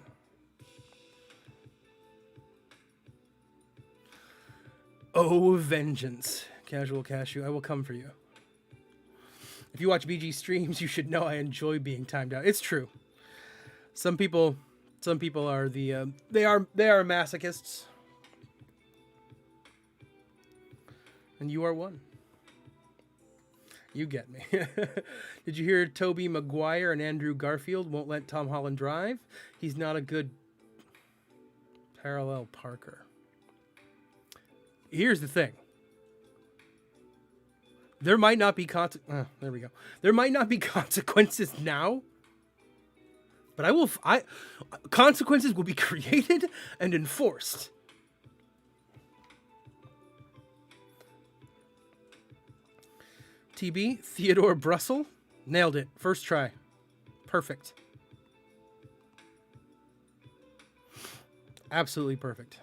Oh, vengeance, Casual Cashew. I will come for you. If you watch BG streams, you should know I enjoy being timed out. It's true. Some people are they are masochists. And you are one. You get me. Did you hear Tobey Maguire and Andrew Garfield won't let Tom Holland drive? He's not a good parallel Parker. Here's the thing. There might not be there we go. There might not be consequences now, but consequences will be created and enforced. TB, Theodore Brussel, nailed it. First try. Perfect. Absolutely perfect.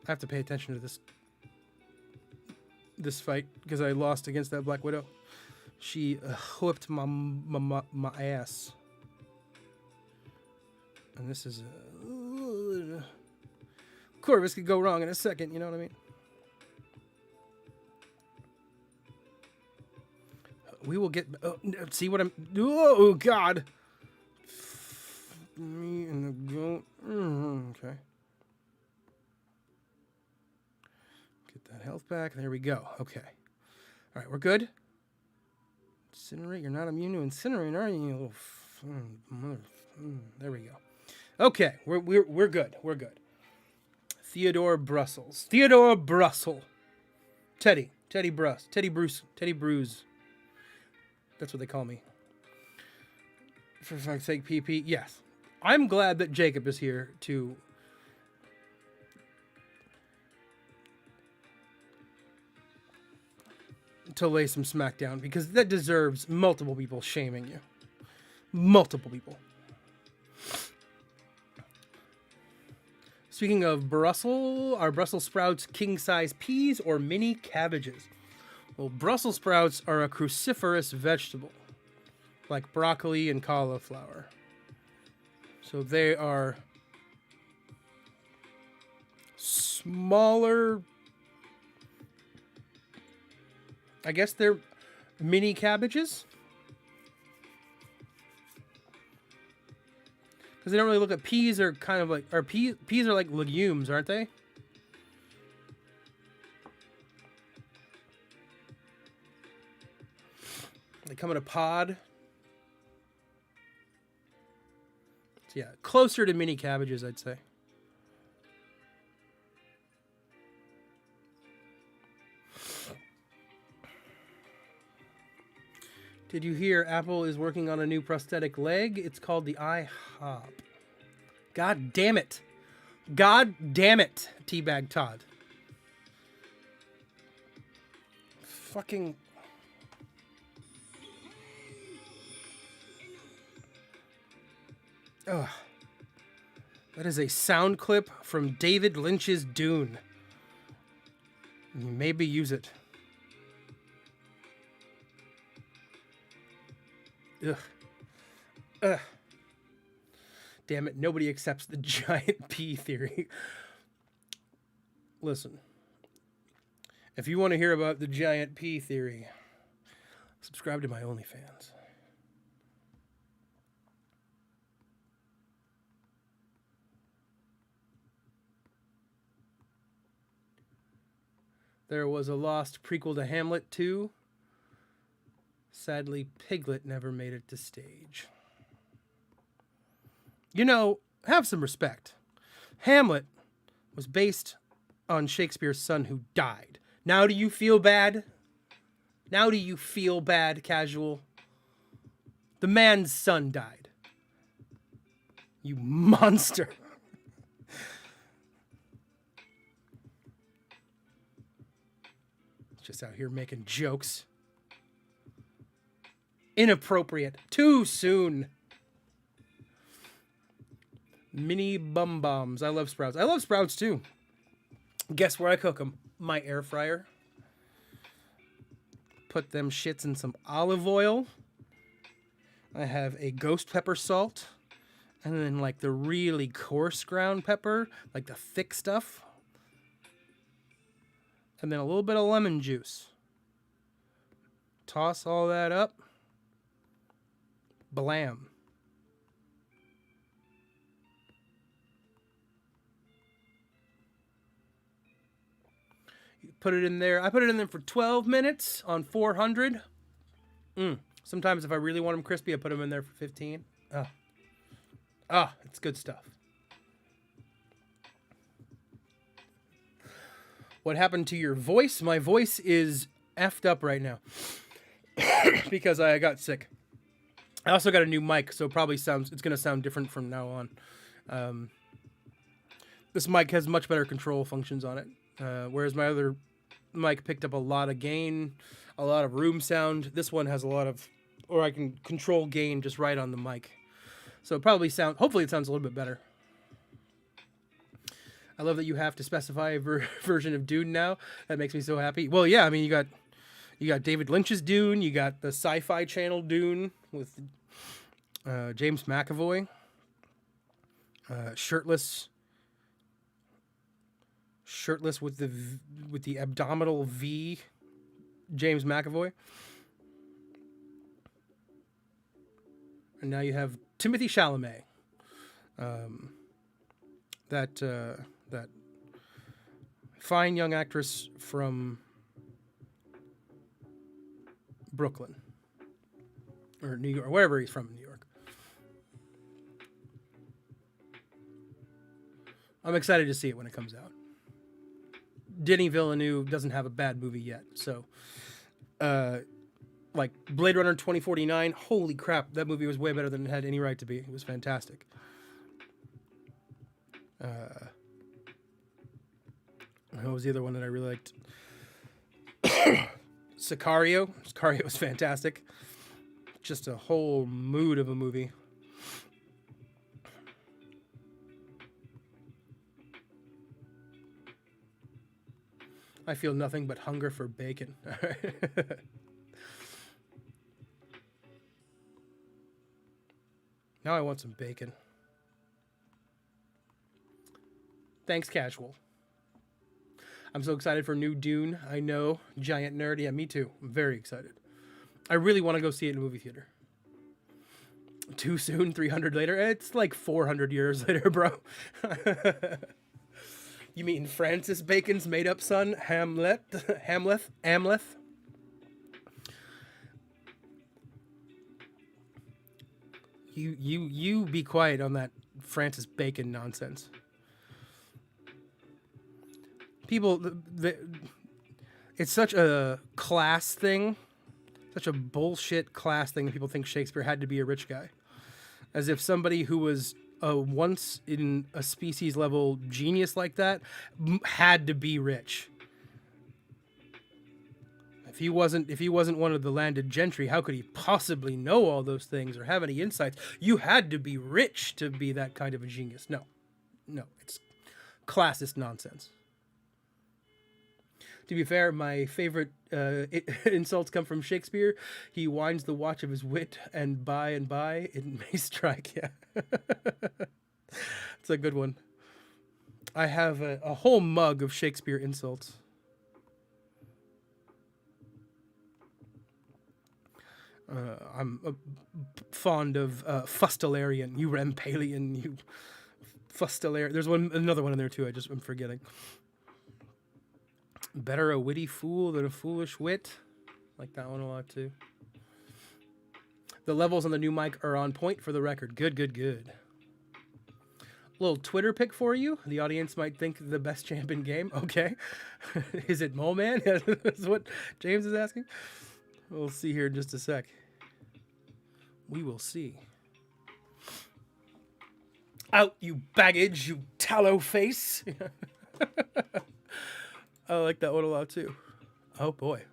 I have to pay attention to this fight because I lost against that Black Widow. She whipped my ass. And this is Corvus could go wrong in a second, you know what I mean? We will get... see what I'm... Oh, God! Me and the goat. Okay. Get that health back. There we go. Okay. All right, we're good. Incinerate. You're not immune to incinerate, are you? You little mother. There we go. Okay, we're good. We're good. Theodore Brussels. Theodore Brussel. Teddy Bruce. Teddy Bruce. That's what they call me. For fuck's sake, PP. Yes. I'm glad that Jacob is here to lay some smack down, because that deserves multiple people shaming you. Multiple people. Speaking of Brussels, are Brussels sprouts king-size peas or mini cabbages? Well, Brussels sprouts are a cruciferous vegetable, like broccoli and cauliflower. So they are smaller. I guess they're mini cabbages. Because they don't really look at peas are kind of like, or peas are like legumes, aren't they? They come in a pod. So yeah, closer to mini cabbages, I'd say. Did you hear Apple is working on a new prosthetic leg? It's called the iHop. God damn it. God damn it, Teabag Todd. Fucking... Ugh. That is a sound clip from David Lynch's Dune. Maybe use it. Ugh. Ugh. Damn it, nobody accepts the giant pea theory. Listen. If you want to hear about the giant pea theory, subscribe to my OnlyFans. There was a lost prequel to Hamlet 2. Sadly, Piglet never made it to stage. You know, have some respect. Hamlet was based on Shakespeare's son who died. Now do you feel bad? Now do you feel bad, casual? The man's son died. You monster. Just out here making jokes. Inappropriate. Too soon. Mini bum bombs. I love sprouts. I love sprouts too. Guess where I cook them? My air fryer. Put them shits in some olive oil. I have a ghost pepper salt. And then like the really coarse ground pepper. Like the thick stuff. And then a little bit of lemon juice. Toss all that up. Blam. You put it in there. I put it in there for 12 minutes on 400. Sometimes if I really want them crispy, I put them in there for 15. It's good stuff. What happened to your voice? My voice is effed up right now because I got sick. I also got a new mic, so it's going to sound different from now on. This mic has much better control functions on it, whereas my other mic picked up a lot of gain, a lot of room sound. This one has I can control gain just right on the mic. So hopefully it sounds a little bit better. I love that you have to specify a version of Dune now. That makes me so happy. Well, yeah, I mean, You got David Lynch's Dune. You got the Sci-Fi Channel Dune with James McAvoy, shirtless with the abdominal V, James McAvoy. And now you have Timothy Chalamet, that fine young actress from Brooklyn or New York, or wherever he's from in New York. I'm excited to see it when it comes out. Denis Villeneuve doesn't have a bad movie yet, so like Blade Runner 2049, holy crap, that movie was way better than it had any right to be. It was fantastic. What was the other one that I really liked? Sicario. Sicario was fantastic. Just a whole mood of a movie. I feel nothing but hunger for bacon. Now I want some bacon. Thanks, Casual. I'm so excited for new Dune. I know, giant nerd. Yeah, me too. I'm very excited. I really want to go see it in a movie theater. Too soon, 300 later? It's like 400 years later, bro. You mean Francis Bacon's made-up son, Hamlet? You be quiet on that Francis Bacon nonsense. People, it's such a class thing, such a bullshit class thing that people think Shakespeare had to be a rich guy. As if somebody who was a once in a species level genius like that had to be rich. If he wasn't one of the landed gentry, how could he possibly know all those things or have any insights? You had to be rich to be that kind of a genius. No, it's classist nonsense. To be fair, my favorite insults come from Shakespeare. He winds the watch of his wit, and by it may strike. Yeah, it's a good one. I have a whole mug of Shakespeare insults. I'm fond of Fustelarian, you Rampalian, you Fustelarian. There's another one in there too. I'm forgetting. Better a witty fool than a foolish wit. Like that one a lot too. The levels on the new mic are on point for the record. Good. Little Twitter pick for you. The audience might think the best champ in game. Okay. Is it Mole Man? That's what James is asking. We'll see here in just a sec. We will see. Out, you baggage, you tallow face. I like that one a lot too. Oh boy.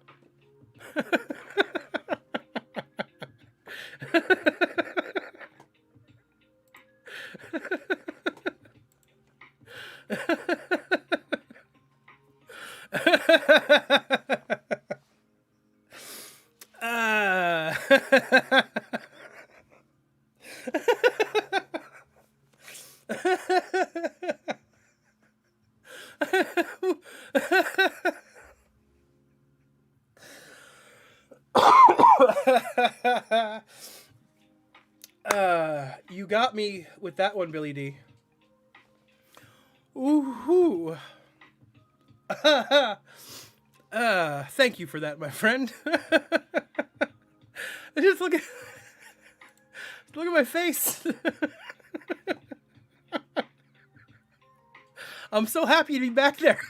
You got me with that one, Billy D. Ooh. Thank you for that, my friend. Just look at my face. I'm so happy to be back there.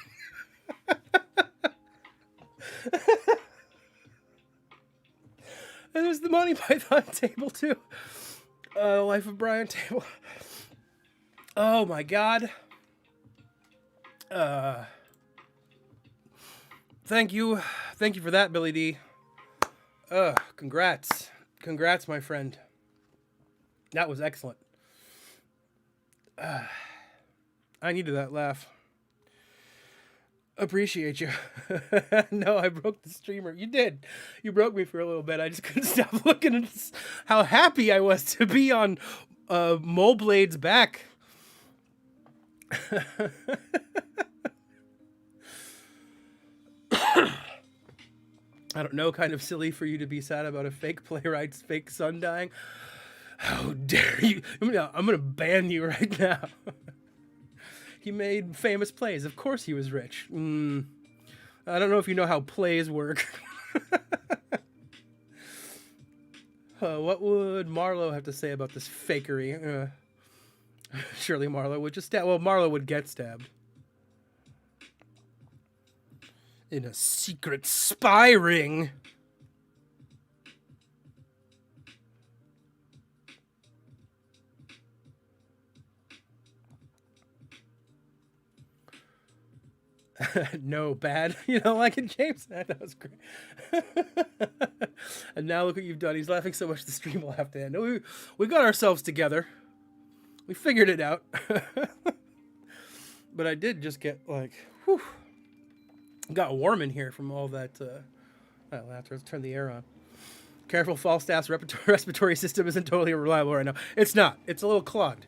And there's the Monty Python table too. Life of Brian table. Oh my God. Thank you for that, Billy D. Congrats, my friend. That was excellent. I needed that laugh. Appreciate you. No, I broke the streamer. You did. You broke me for a little bit. I just couldn't stop looking at how happy I was to be on Moleblade's back. I don't know, kind of silly for you to be sad about a fake playwright's fake son dying. How dare you? I'm gonna ban you right now. He made famous plays. Of course he was rich. I don't know if you know how plays work. What would Marlowe have to say about this fakery? Surely Marlowe would just stab. Well, Marlowe would get stabbed. In a secret spy ring. No, bad. You don't like it, James? That was great. And now look what you've done. He's laughing so much the stream will have to end. We got ourselves together. We figured it out. But I did just get like, whew. Got warm in here from all that. Let's turn the air on. Careful, Falstaff's respiratory system isn't totally reliable right now. It's not. It's a little clogged.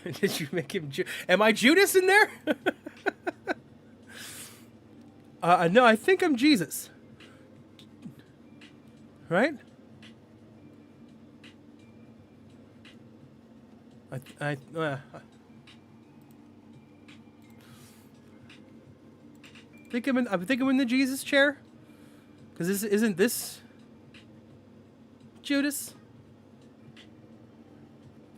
Did you make him? Am I Judas in there? No, I think I'm Jesus. Right? I think I'm in the Jesus chair. Because isn't this Judas?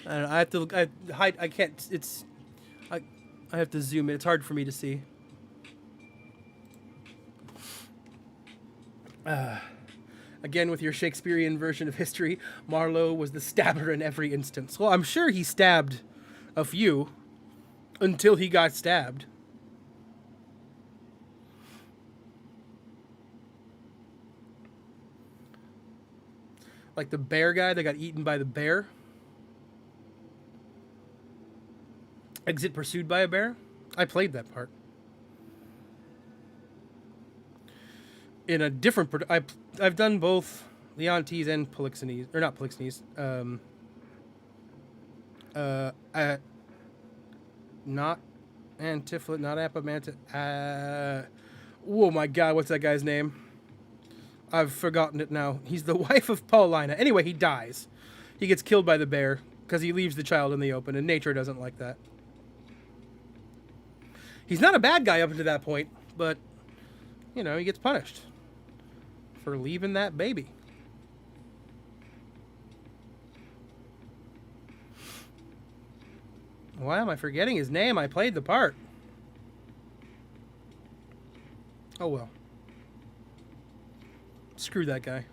I don't know, I have to hide. I can't. I have to zoom in. It's hard for me to see. Again, with your Shakespearean version of history, Marlowe was the stabber in every instance. Well, I'm sure he stabbed a few until he got stabbed. Like the bear guy that got eaten by the bear. Exit pursued by a bear. I played that part. In a different... I've done both Leontes and Polixenes. Or not Polixenes. Not Antipholus, not Apamanta. Oh my god, what's that guy's name? I've forgotten it now. He's the wife of Paulina. Anyway, he dies. He gets killed by the bear because he leaves the child in the open, and nature doesn't like that. He's not a bad guy up until that point, but, you know, he gets punished for leaving that baby. Why am I forgetting his name? I played the part. Oh well. Screw that guy.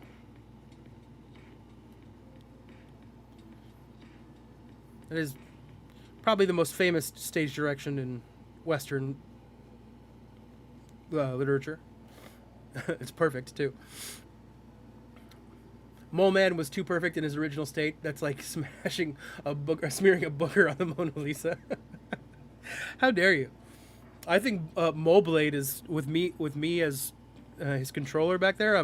It is probably the most famous stage direction in Western literature. It's perfect too. Mole Man was too perfect in his original state. That's like smashing a book or smearing a booger on the Mona Lisa. How dare you? I think Moleblade is with me as his controller back there.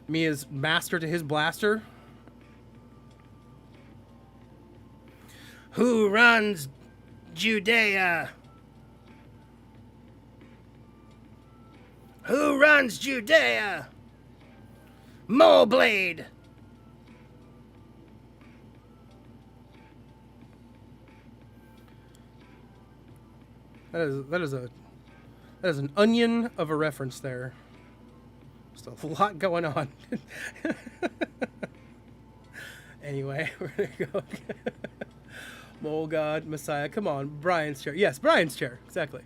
Me as master to his blaster. Who runs Judea? Who runs Judea? Moleblade. That is an onion of a reference there. Just a lot going on. Anyway, we're gonna go. Mole God, Messiah. Come on, Brian's chair. Yes, Brian's chair. Exactly.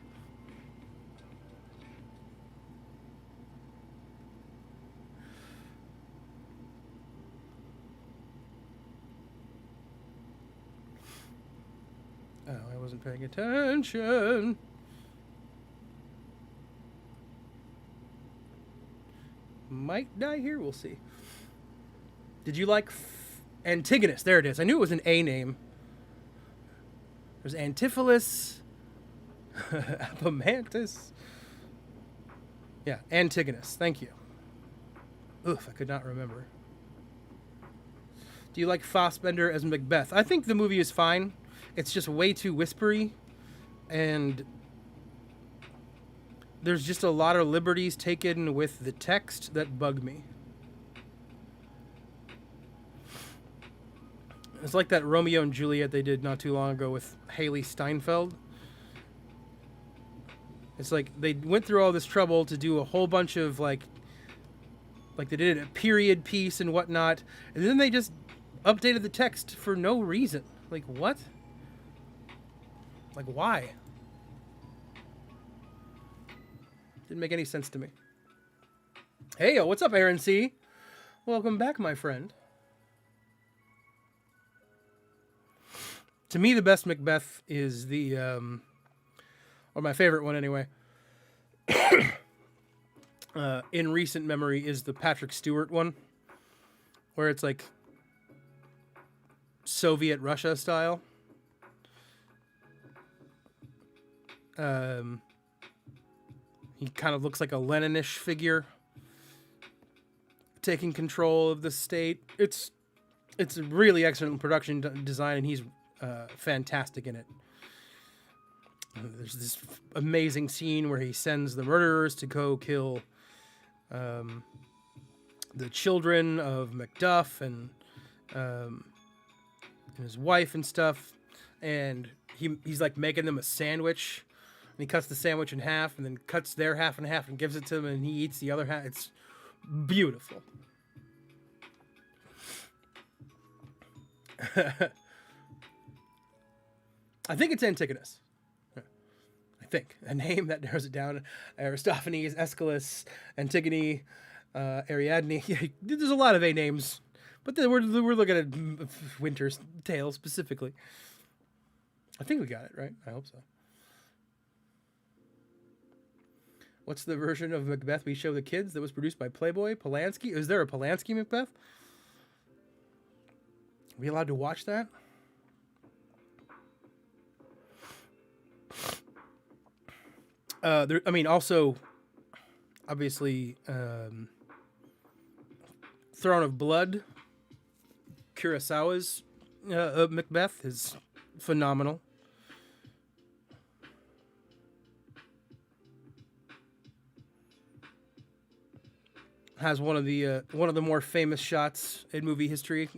Oh, I wasn't paying attention. Might die here. We'll see. Did you like Antigonus? There it is. I knew it was an A name. There's Antipholus. Apomantus. Yeah, Antigonus. Thank you. Oof, I could not remember. Do you like Fassbender as Macbeth? I think the movie is fine. It's just way too whispery, and there's just a lot of liberties taken with the text that bug me. It's like that Romeo and Juliet they did not too long ago with Haley Steinfeld. It's like they went through all this trouble to do a whole bunch of like they did a period piece and whatnot, and then they just updated the text for no reason. Like, what? Like, why? Didn't make any sense to me. Hey, what's up, Aaron C? Welcome back, my friend. To me, the best Macbeth is the, or my favorite one anyway, in recent memory is the Patrick Stewart one, where it's like Soviet Russia style. He kind of looks like a Leninish figure taking control of the state. It's a really excellent production design, and he's fantastic in it. There's this amazing scene where he sends the murderers to go kill the children of Macduff and his wife and stuff, and he's like making them a sandwich, and he cuts the sandwich in half and then cuts their half in half and gives it to them, and he eats the other half. It's beautiful. I think it's Antigonus. I think a name that narrows it down. Aristophanes, Aeschylus, Antigone, Ariadne. There's a lot of A names, but then we're looking at Winter's Tale specifically. I think we got it right. I hope so. What's the version of Macbeth we show the kids that was produced by Playboy? Polanski? Is there a Polanski Macbeth? Are we allowed to watch that? Also, obviously, Throne of Blood, Kurosawa's Macbeth is phenomenal. Has one of the more famous shots in movie history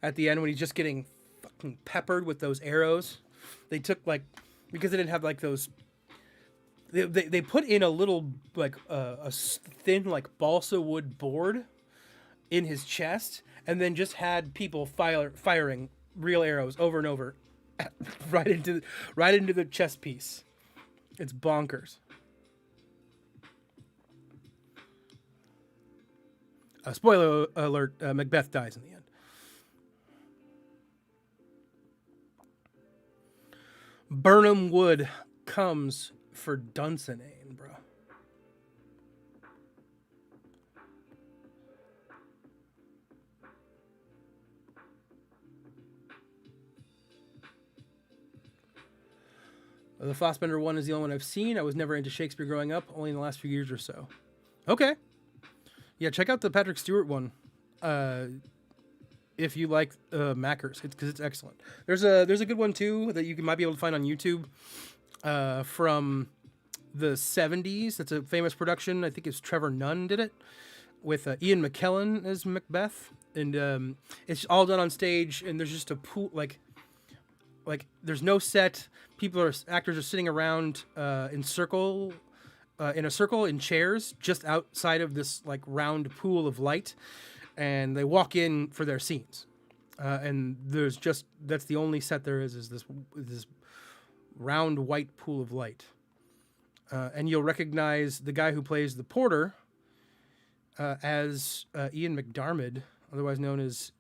at the end when he's just getting fucking peppered with those arrows. They took because they didn't have those. They put in a little a thin balsa wood board in his chest, and then just had people firing real arrows over and over right into the chest piece. It's bonkers. Spoiler alert, Macbeth dies in the end. Birnam Wood comes for Dunsinane, bro. The Fassbender one is the only one I've seen. I was never into Shakespeare growing up, only in the last few years or so. Okay. Yeah, check out the Patrick Stewart one, if you like Mackers, because it's excellent. There's a good one too that you might be able to find on YouTube from the 70s. That's a famous production. I think it's Trevor Nunn did it with Ian McKellen as Macbeth, and it's all done on stage. And there's just a pool like there's no set. Actors are sitting around in a circle in chairs just outside of this round pool of light, and they walk in for their scenes, and that's the only set there is this round white pool of light, and you'll recognize the guy who plays the porter as Ian McDiarmid, otherwise known as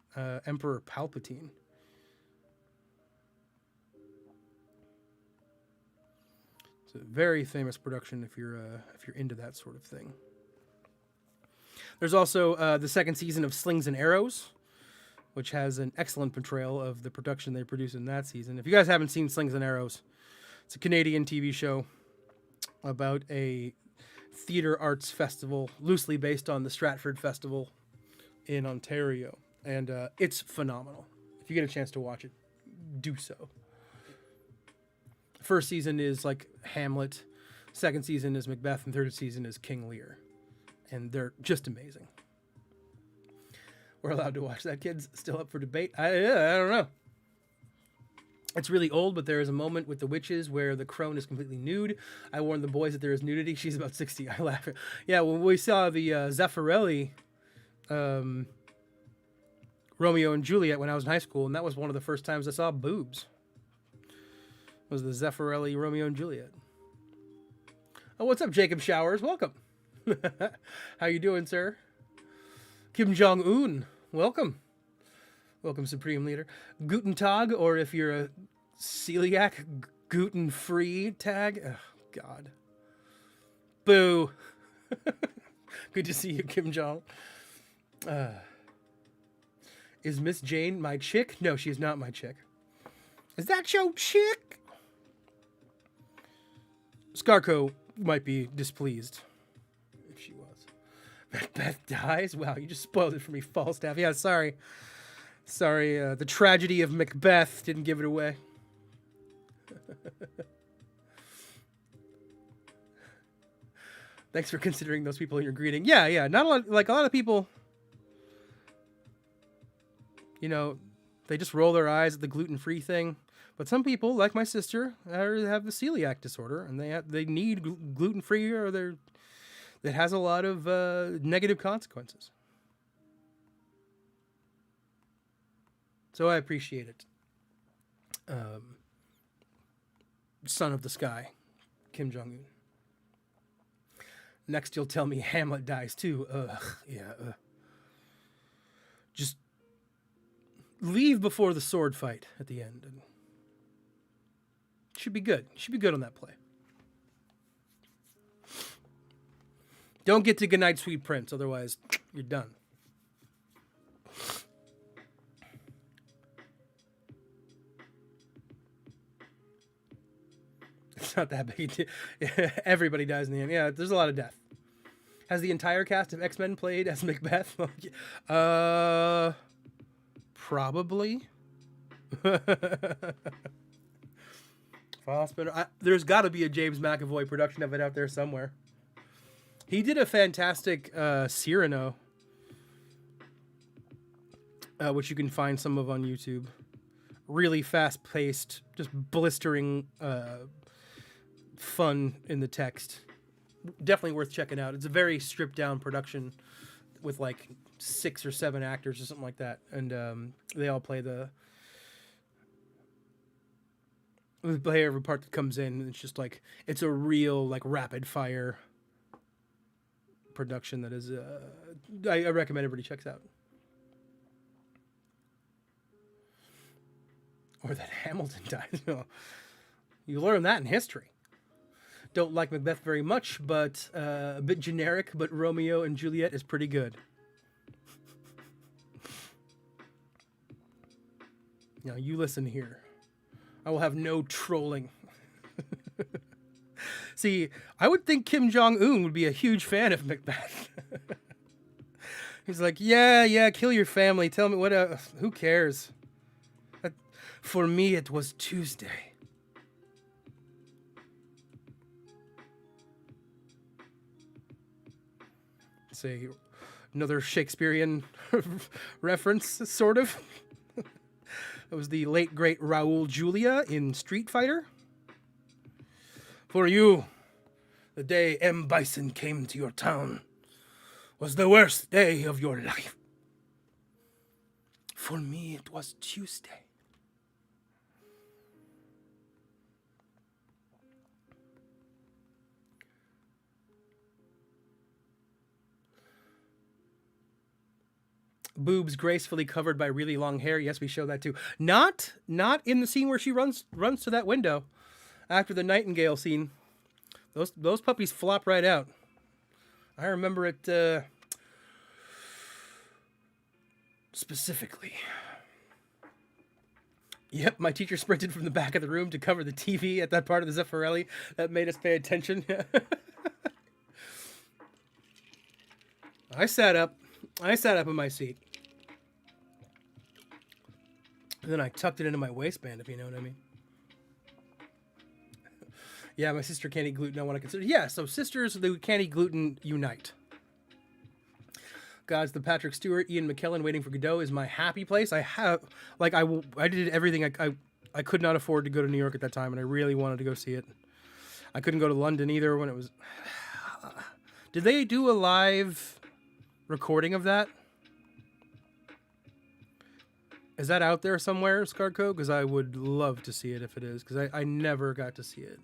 Emperor Palpatine. It's a very famous production if you're into that sort of thing. There's also the second season of Slings and Arrows, which has an excellent portrayal of the production they produced in that season. If you guys haven't seen Slings and Arrows, It's a Canadian TV show about a theater arts festival, loosely based on the Stratford Festival in Ontario. And it's phenomenal. If you get a chance to watch it, do so. First season is like Hamlet. Second season is Macbeth. And third season is King Lear. And they're just amazing. We're allowed to watch that. Kid's still up for debate. I don't know. It's really old, but there is a moment with the witches where the crone is completely nude. I warned the boys that there is nudity. She's about 60. I laugh. Yeah, when we saw the Zeffirelli Romeo and Juliet when I was in high school, and that was one of the first times I saw boobs. Was the Zeffirelli Romeo and Juliet. Oh, what's up, Jacob Showers? Welcome. How you doing, sir? Kim Jong-un, welcome. Welcome, Supreme Leader. Guten Tag, or if you're a celiac, gluten-free tag. Oh, God. Boo. Good to see you, Kim Jong. Is Miss Jane my chick? No, she's not my chick. Is that your chick? Scarco might be displeased. If she was. Macbeth dies? Wow, you just spoiled it for me, Falstaff. Yeah, sorry. Sorry, the tragedy of Macbeth didn't give it away. Thanks for considering those people in your greeting. Yeah, not a lot, like a lot of people, you know, they just roll their eyes at the gluten-free thing. But some people, like my sister, have the celiac disorder, and they need gluten-free, or that has a lot of negative consequences. So I appreciate it. Son of the sky, Kim Jong-un. Next, you'll tell me Hamlet dies too. Yeah. Just leave before the sword fight at the end. And should be good. Should be good on that play. Don't get to Goodnight, Sweet Prince, otherwise you're done. It's not that big. Everybody dies in the end. Yeah, there's a lot of death. Has the entire cast of X-Men played as Macbeth? Probably. There's got to be a James McAvoy production of it out there somewhere. He did a fantastic Cyrano, which you can find some of on YouTube. Really fast-paced, just blistering fun in the text. Definitely worth checking out. It's a very stripped-down production with like 6 or 7 actors or something like that, and they all play every part that comes in. And it's just like it's a real like rapid-fire production that is. I recommend everybody checks out. Or that Hamilton dies. You learn that in history. Don't like Macbeth very much, but a bit generic, but Romeo and Juliet is pretty good. Now, you listen here. I will have no trolling. See, I would think Kim Jong-un would be a huge fan of Macbeth. He's like, yeah, kill your family. Tell me what, who cares? For me, it was Tuesday. Say another Shakespearean reference, sort of. It was the late, great Raul Julia in Street Fighter. For you, the day M. Bison came to your town was the worst day of your life. For me, it was Tuesday. Boobs gracefully covered by really long hair. Yes, we show that too. Not in the scene where she runs to that window after the Nightingale scene. Those puppies flop right out. I remember it specifically. Yep, my teacher sprinted from the back of the room to cover the TV at that part of the Zeffirelli that made us pay attention. I sat up. I sat up in my seat. And then I tucked it into my waistband, if you know what I mean. Yeah, my sister can't eat gluten. I want to consider. Yeah, so sisters who can't eat gluten unite. God's the Patrick Stewart, Ian McKellen, Waiting for Godot is my happy place. I have, like, I did everything. I could not afford to go to New York at that time, and I really wanted to go see it. I couldn't go to London either when it was. Did they do a live recording of that? Is that out there somewhere, Scarco? Because I would love to see it if it is, because I never got to see it.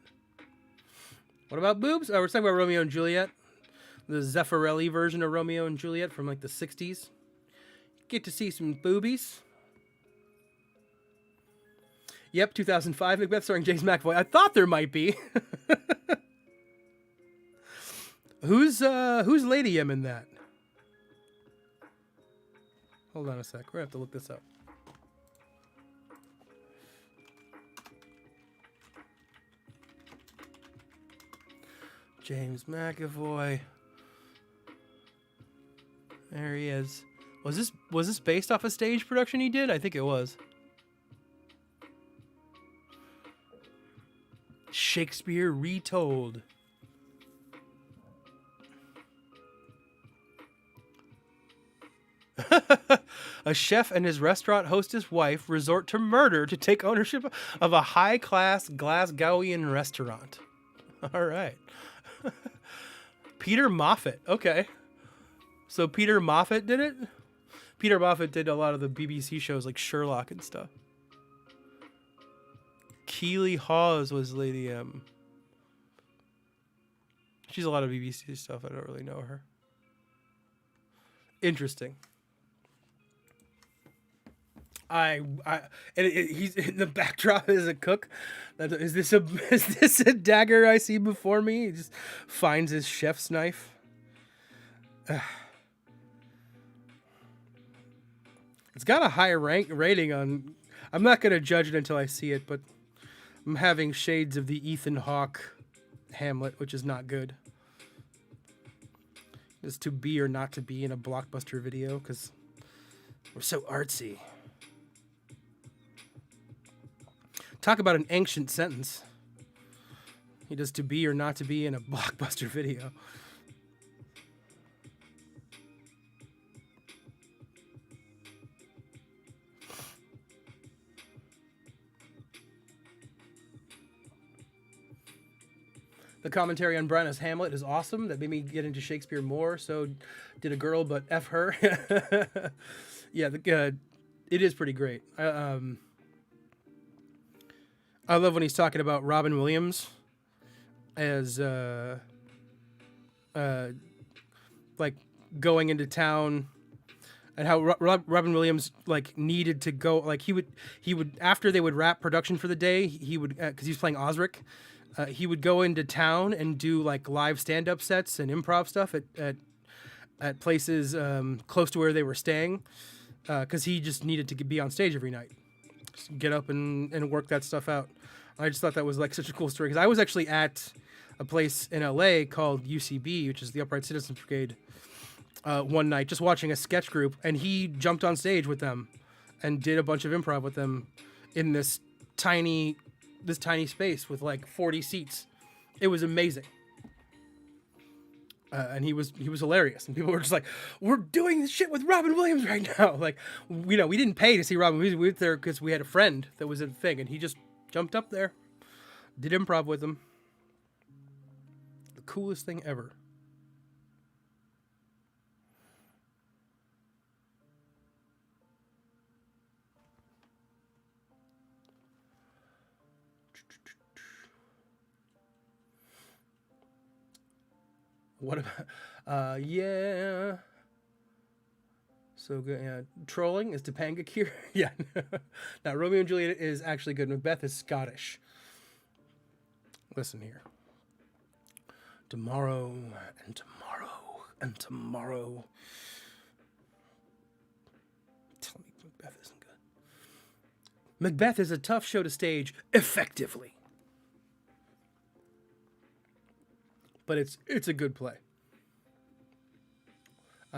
What about boobs? Oh, we're talking about Romeo and Juliet. The Zeffirelli version of Romeo and Juliet from like the 60s. Get to see some boobies. Yep, 2005 Macbeth starring James McAvoy. I thought there might be. Who's Lady M in that? Hold on a sec. We're gonna have to look this up. James McAvoy. There he is. Was this based off a stage production he did? I think it was. Shakespeare Retold. A chef and his restaurant hostess wife resort to murder to take ownership of a high-class Glasgowian restaurant. All right. Peter Moffat. Okay. So Peter Moffat did it? Peter Moffat did a lot of the BBC shows like Sherlock and stuff. Keely Hawes was Lady M. She's a lot of BBC stuff. I don't really know her. Interesting. He's in the backdrop as a cook. Is this a dagger I see before me? He just finds his chef's knife. It's got a high rating on. I'm not gonna judge it until I see it, but I'm having shades of the Ethan Hawke Hamlet, which is not good. Is to be or not to be in a Blockbuster video because we're so artsy. Talk about an ancient sentence. He does to be or not to be in a Blockbuster video. The commentary on Branagh Hamlet is awesome. That made me get into Shakespeare more. So did a girl, but F her. Yeah, it is pretty great. I love when he's talking about Robin Williams as like going into town, and how Robin Williams like needed to go, like he would after they would wrap production for the day, he would because he was playing Osric, he would go into town and do like live stand-up sets and improv stuff at places close to where they were staying, because he just needed to be on stage every night. Just get up and work that stuff out. I just thought that was like such a cool story, because I was actually at a place in LA called UCB, which is the Upright Citizens Brigade, one night just watching a sketch group, and he jumped on stage with them and did a bunch of improv with them in this tiny space with like 40 seats. It was amazing. And he was hilarious, and people were just like, "We're doing this shit with Robin Williams right now." Like, we didn't pay to see Robin Williams. We were there because we had a friend that was in the thing, and he just jumped up there, did improv with him. The coolest thing ever. What about, yeah. So good, yeah. Trolling is Topanga Cure. Yeah. Now, Romeo and Juliet is actually good. Macbeth is Scottish. Listen here. Tomorrow and tomorrow and tomorrow. Tell me Macbeth isn't good. Macbeth is a tough show to stage effectively. But it's a good play.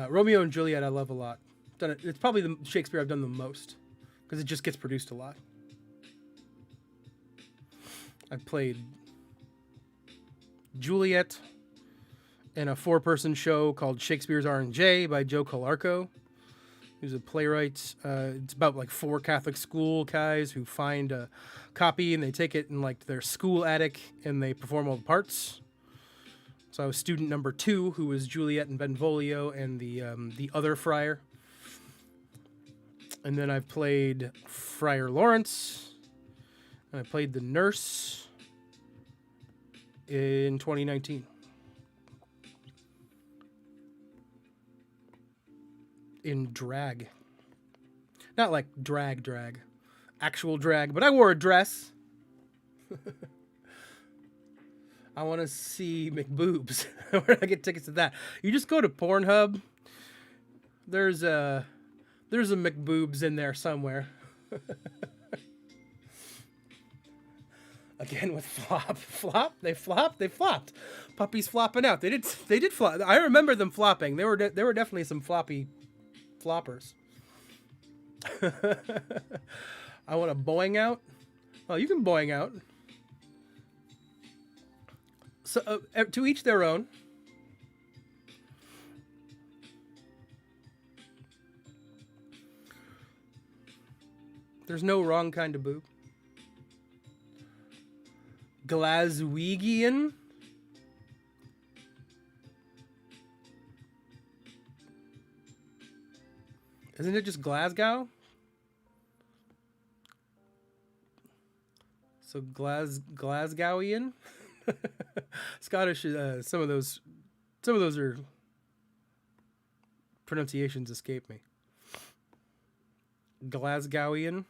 Romeo and Juliet I love a lot. It's probably the Shakespeare I've done the most because it just gets produced a lot. I played Juliet in a 4-person show called Shakespeare's R&J by Joe Calarco. He was a playwright. It's about like 4 Catholic school guys who find a copy and they take it in like their school attic and they perform all the parts. So I was student number 2, who was Juliet and Benvolio and the other friar. And then I've played Friar Lawrence. And I played the nurse in 2019. In drag. Not like drag. Actual drag, but I wore a dress. I want to see McBoobs. Where do I get tickets to that? You just go to Pornhub. There's a McBoobs in there somewhere. Again with flop. They flopped. Puppies flopping out. They did flop. I remember them flopping. There were definitely some floppy floppers. I want a boing out. Oh, you can boing out. So to each their own. There's no wrong kind of boob. Glaswegian. Isn't it just Glasgow? So Glasgowian. Scottish. Some of those are pronunciations escape me. Glasgowian.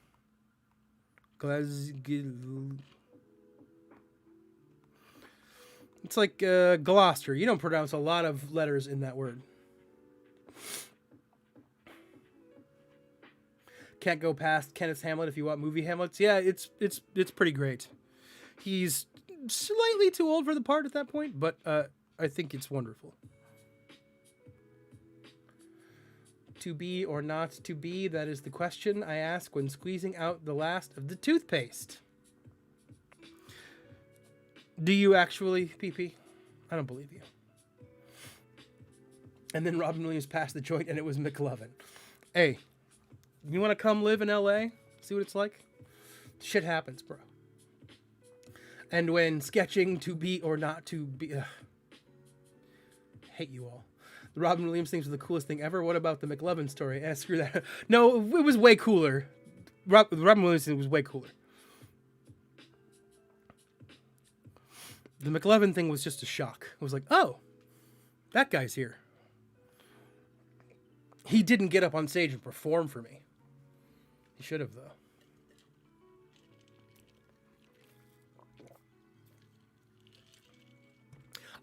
It's like Gloucester. You don't pronounce a lot of letters in that word. Can't go past Kenneth Hamlet if you want movie Hamlets. Yeah, it's pretty great. He's slightly too old for the part at that point, but I think it's wonderful. To be or not to be, that is the question I ask when squeezing out the last of the toothpaste. Do you actually, PP? I don't believe you. And then Robin Williams passed the joint and it was McLovin. Hey, you want to come live in LA? See what it's like? Shit happens, bro. And when sketching to be or not to be... hate you all. The Robin Williams things were the coolest thing ever. What about the McLovin story? Screw that. No, it was way cooler. The Robin Williams thing was way cooler. The McLovin thing was just a shock. I was like, oh, that guy's here. He didn't get up on stage and perform for me. He should have, though.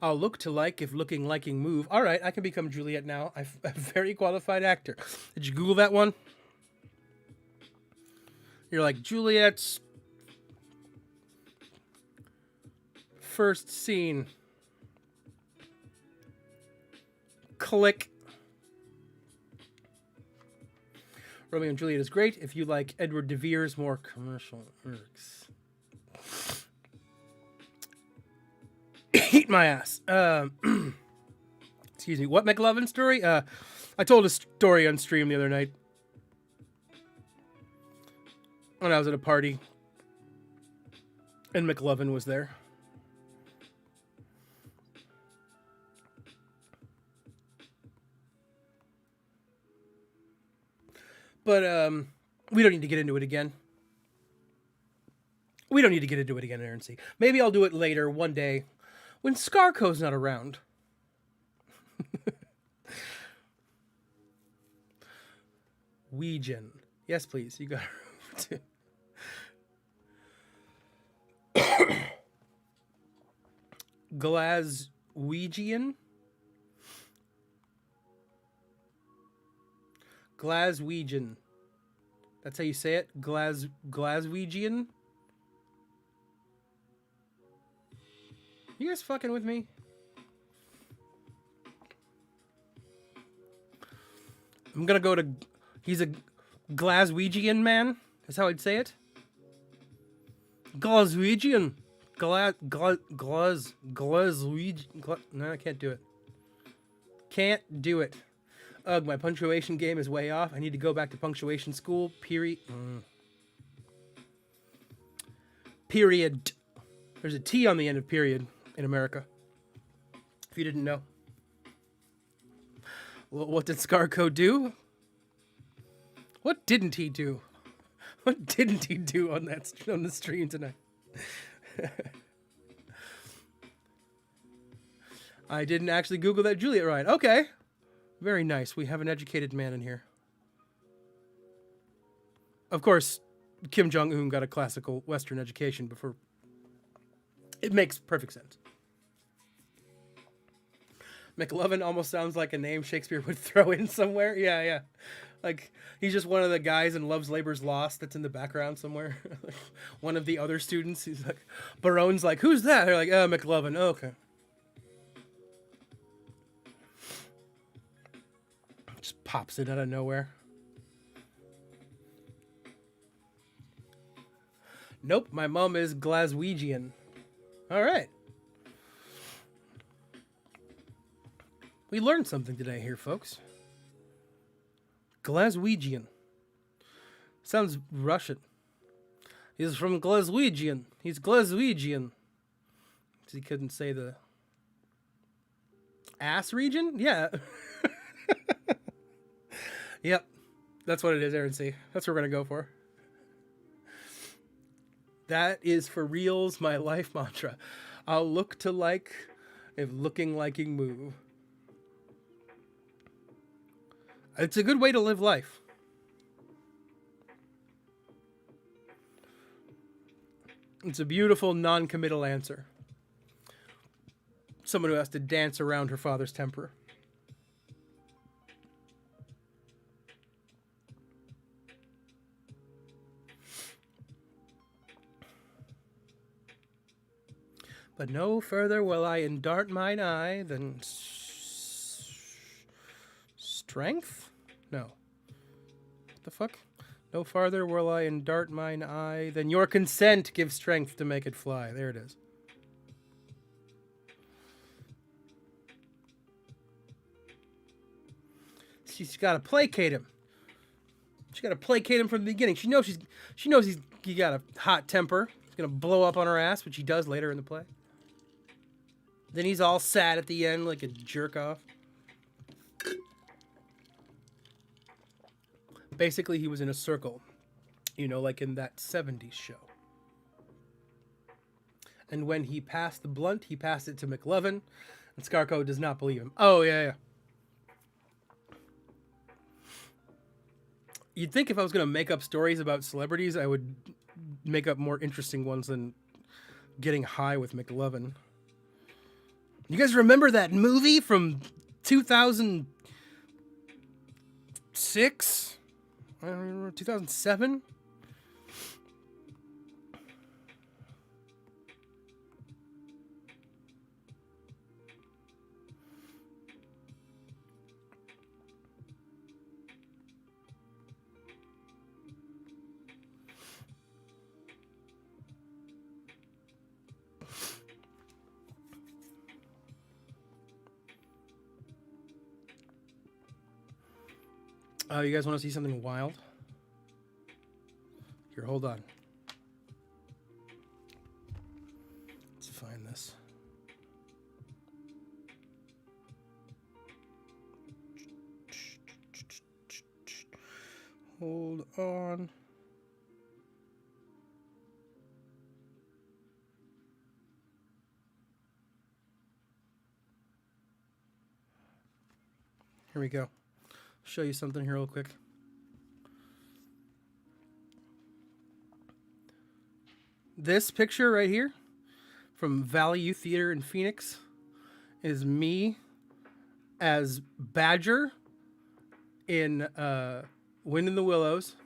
I'll look to like if looking liking move. All right, I can become Juliet now. I'm a very qualified actor. Did you Google that one? You're like, Juliet's first scene. Click. Romeo and Juliet is great if you like Edward de Vere's more commercial works. Eat my ass. Excuse me. What McLovin story? I told a story on stream the other night when I was at a party and McLovin was there. But we don't need to get into it again. We don't need to get into it again, Aaron C. Maybe I'll do it later one day when Scarco's not around. Ouijan. Yes, please. You got it. Glaswegian. Glaswegian. That's how you say it? Glaswegian? You guys fucking with me? I'm gonna go to... He's a Glaswegian man? That's how I'd say it? Glaswegian. Glaswegian. No, I can't do it. Can't do it. Ugh, my punctuation game is way off. I need to go back to punctuation school. Period. Period. There's a T on the end of period in America. If you didn't know. Well, what did Scarco do? What didn't he do? What didn't he do on the stream tonight? I didn't actually Google that Juliet right. Okay. Very nice. We have an educated man in here. Of course, Kim Jong-un got a classical Western education before. It makes perfect sense. McLovin almost sounds like a name Shakespeare would throw in somewhere. Yeah. Like, he's just one of the guys in Love's Labor's Lost that's in the background somewhere. One of the other students. He's like, Barone's like, who's that? They're like, oh, McLovin. Oh, okay. Just pops it out of nowhere. Nope, my mom is Glaswegian. All right. We learned something today here, folks. Glaswegian. Sounds Russian. He's from Glaswegian. He's Glaswegian. He couldn't say the ass region? Yeah. Yep. That's what it is, Aaron C. That's what we're going to go for. That is for reals my life mantra. I'll look to like if looking liking move. It's a good way to live life. It's a beautiful non-committal answer. Someone who has to dance around her father's temper. But no further will I endart mine eye than strength? No. What the fuck? No farther will I endart mine eye than your consent gives strength to make it fly. There it is. She's got to placate him. She's got to placate him from the beginning. She knows he got a hot temper. He's gonna blow up on her ass, which he does later in the play. Then he's all sad at the end like a jerk off. Basically, he was in a circle, you know, like in that 70s show. And when he passed the blunt, he passed it to McLovin, and Scarco does not believe him. Oh, yeah. You'd think if I was going to make up stories about celebrities, I would make up more interesting ones than getting high with McLovin. You guys remember that movie from 2006? I don't remember, 2007? You guys want to see something wild? Here, hold on. Let's find this. Hold on. Here we go. Show you something here real quick. This picture right here from Valley Youth Theater in Phoenix is me as Badger in Wind in the Willows.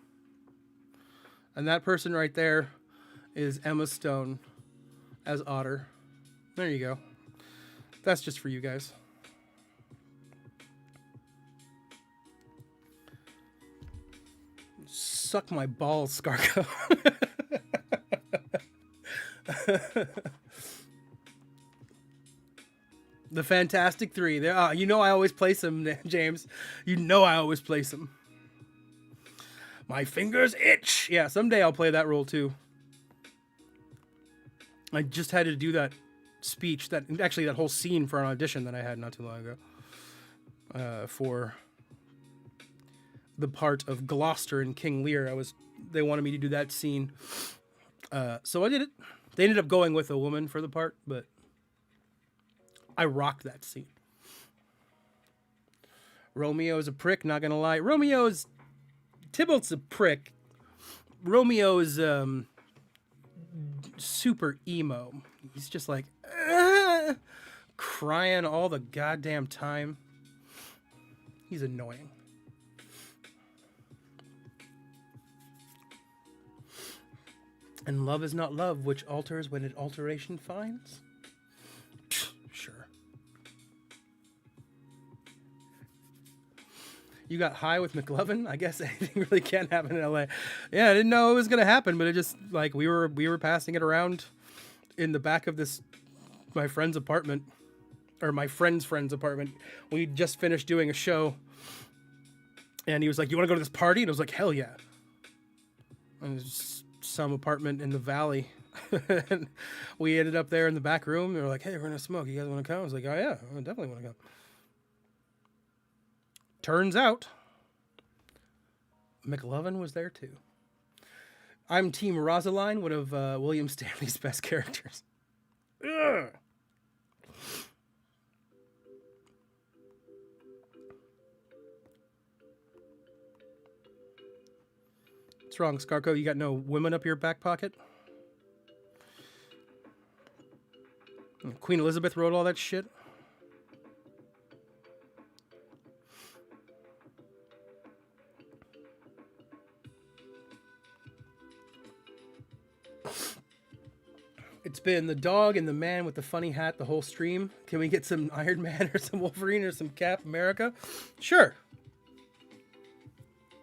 And that person right there is Emma Stone as Otter. There you go. That's just for you guys. Suck my balls, Scarco. The Fantastic Three. There, you know I always place them, James. You know I always place them. My fingers itch. Yeah, someday I'll play that role too. I just had to do that speech, that whole scene for an audition that I had not too long ago, for the part of Gloucester in King Lear. They wanted me to do that scene, so I did it. They ended up going with a woman for the part, but I rocked that scene. Romeo's a prick, not gonna lie. Tybalt's a prick. Romeo's super emo. He's just like crying all the goddamn time. He's annoying. And love is not love, which alters when it alteration finds. Sure. You got high with McLovin? I guess anything really can happen in LA. Yeah, I didn't know it was gonna happen, but it just like we were passing it around in the back of my friend's apartment, or my friend's apartment. We just finished doing a show, and he was like, "You want to go to this party?" And I was like, "Hell yeah!" And it was some apartment in the valley. And we ended up there in the back room. They were like, "Hey, we're gonna smoke. You guys want to come?" I was like, "Oh yeah, I definitely want to come." Turns out, McLovin was there too. I'm Team Rosaline, one of William Stanley's best characters. Ugh. What's wrong, Scarco? You got no women up your back pocket? Queen Elizabeth wrote all that shit? It's been the dog and the man with the funny hat the whole stream. Can we get some Iron Man or some Wolverine or some Cap America? Sure.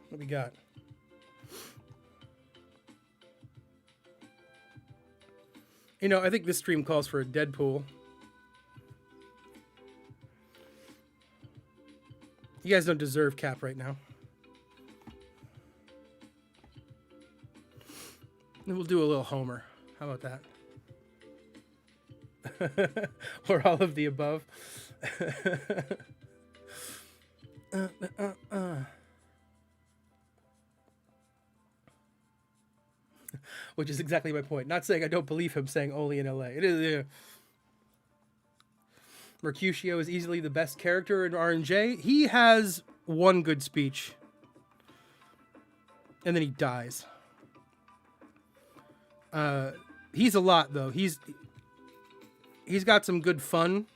What we got? You know, I think this stream calls for a Deadpool. You guys don't deserve Cap right now. And we'll do a little Homer. How about that? Or all of the above. Which is exactly my point. Not saying I don't believe him, saying only in LA. It is. Mercutio is easily the best character in R&J. He has one good speech, and then he dies. He's a lot though. He's got some good fun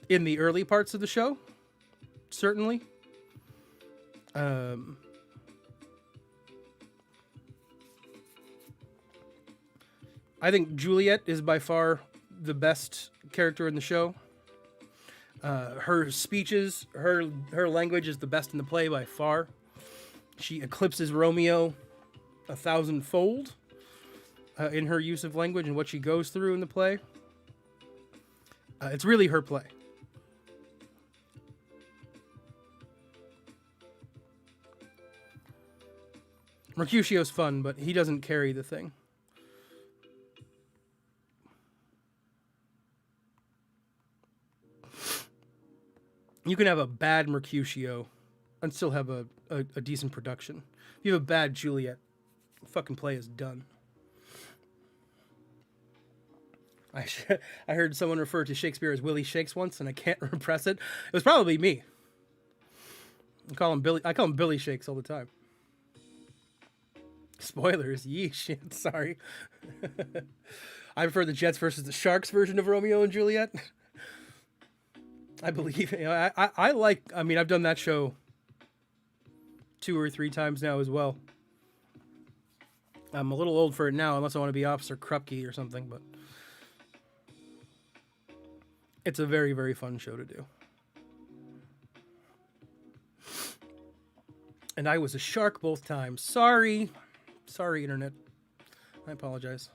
in the early parts of the show, certainly. I think Juliet is by far the best character in the show. Her speeches, her language is the best in the play by far. She eclipses Romeo 1,000-fold in her use of language and what she goes through in the play. It's really her play. Mercutio's fun, but he doesn't carry the thing. You can have a bad Mercutio and still have a decent production. If you have a bad Juliet, the fucking play is done. I heard someone refer to Shakespeare as Willie Shakes once, and I can't repress it. It was probably me. I call him Billy Shakes all the time. Spoilers, yeesh. Sorry. I prefer the Jets versus the Sharks version of Romeo and Juliet. I believe, I mean, I've done that show 2 or 3 times now as well. I'm a little old for it now, unless I want to be Officer Krupke or something, but it's a very, very fun show to do. And I was a shark both times. Sorry. Sorry, Internet. I apologize.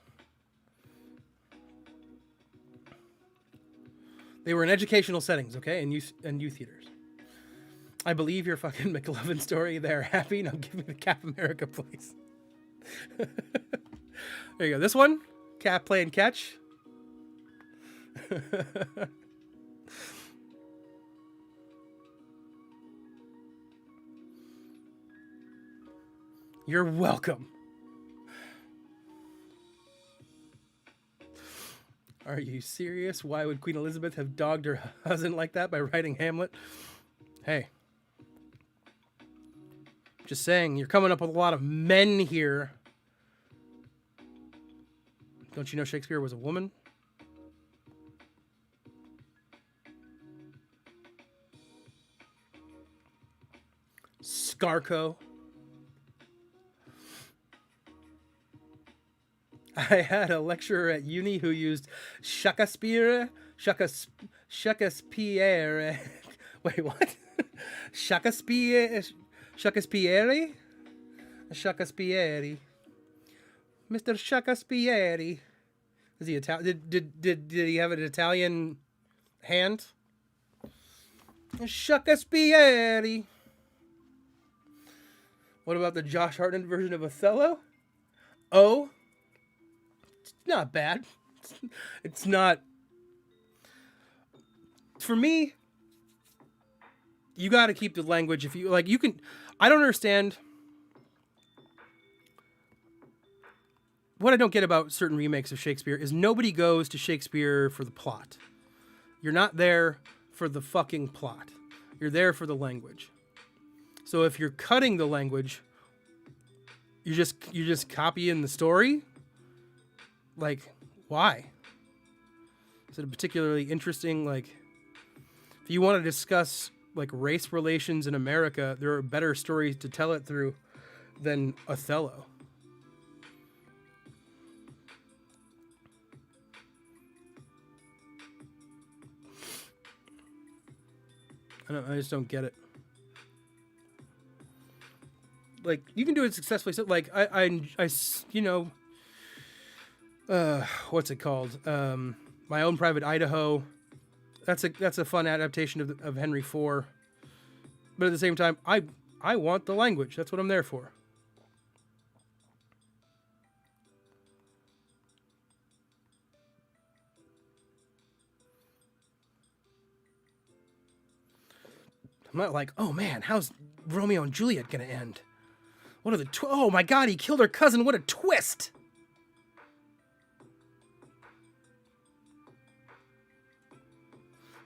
They were in educational settings, okay? And youth theaters. I believe your fucking McLovin story. They're happy. Now give me the Cap America, please. There you go. This one, Cap playing catch. You're welcome. Are you serious? Why would Queen Elizabeth have dogged her husband like that by writing Hamlet? Hey. Just saying, you're coming up with a lot of men here. Don't you know Shakespeare was a woman? Scarco. I had a lecturer at uni who used Shakespeare. Wait, what? Shakespeare. Mr. Shakespeare. Is he Italian? Did he have an Italian hand? Shakespeare. What about the Josh Hartnett version of Othello? Oh. Not bad. It's not. For me, you got to keep the language. If you like, you can. I don't understand. What I don't get about certain remakes of Shakespeare is nobody goes to Shakespeare for the plot. You're not there for the fucking plot. You're there for the language. So if you're cutting the language, you're just copying the story. Like, why? Is it a particularly interesting, like, if you want to discuss, like, race relations in America, there are better stories to tell it through than Othello. I just don't get it. Like, you can do it successfully. So, like, I you know, what's it called? My Own Private Idaho. That's a fun adaptation of Henry IV. But at the same time, I want the language. That's what I'm there for. I'm not like, oh man, how's Romeo and Juliet gonna end? What are the oh my god, he killed her cousin. What a twist!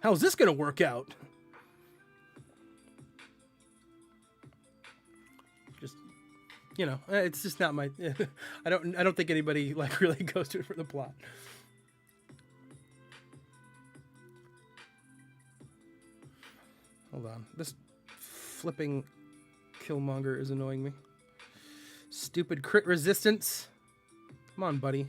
How's this gonna work out? Just, you know, it's just not my. I don't think anybody like really goes to it for the plot. Hold on, this flipping Killmonger is annoying me. Stupid crit resistance. Come on, buddy.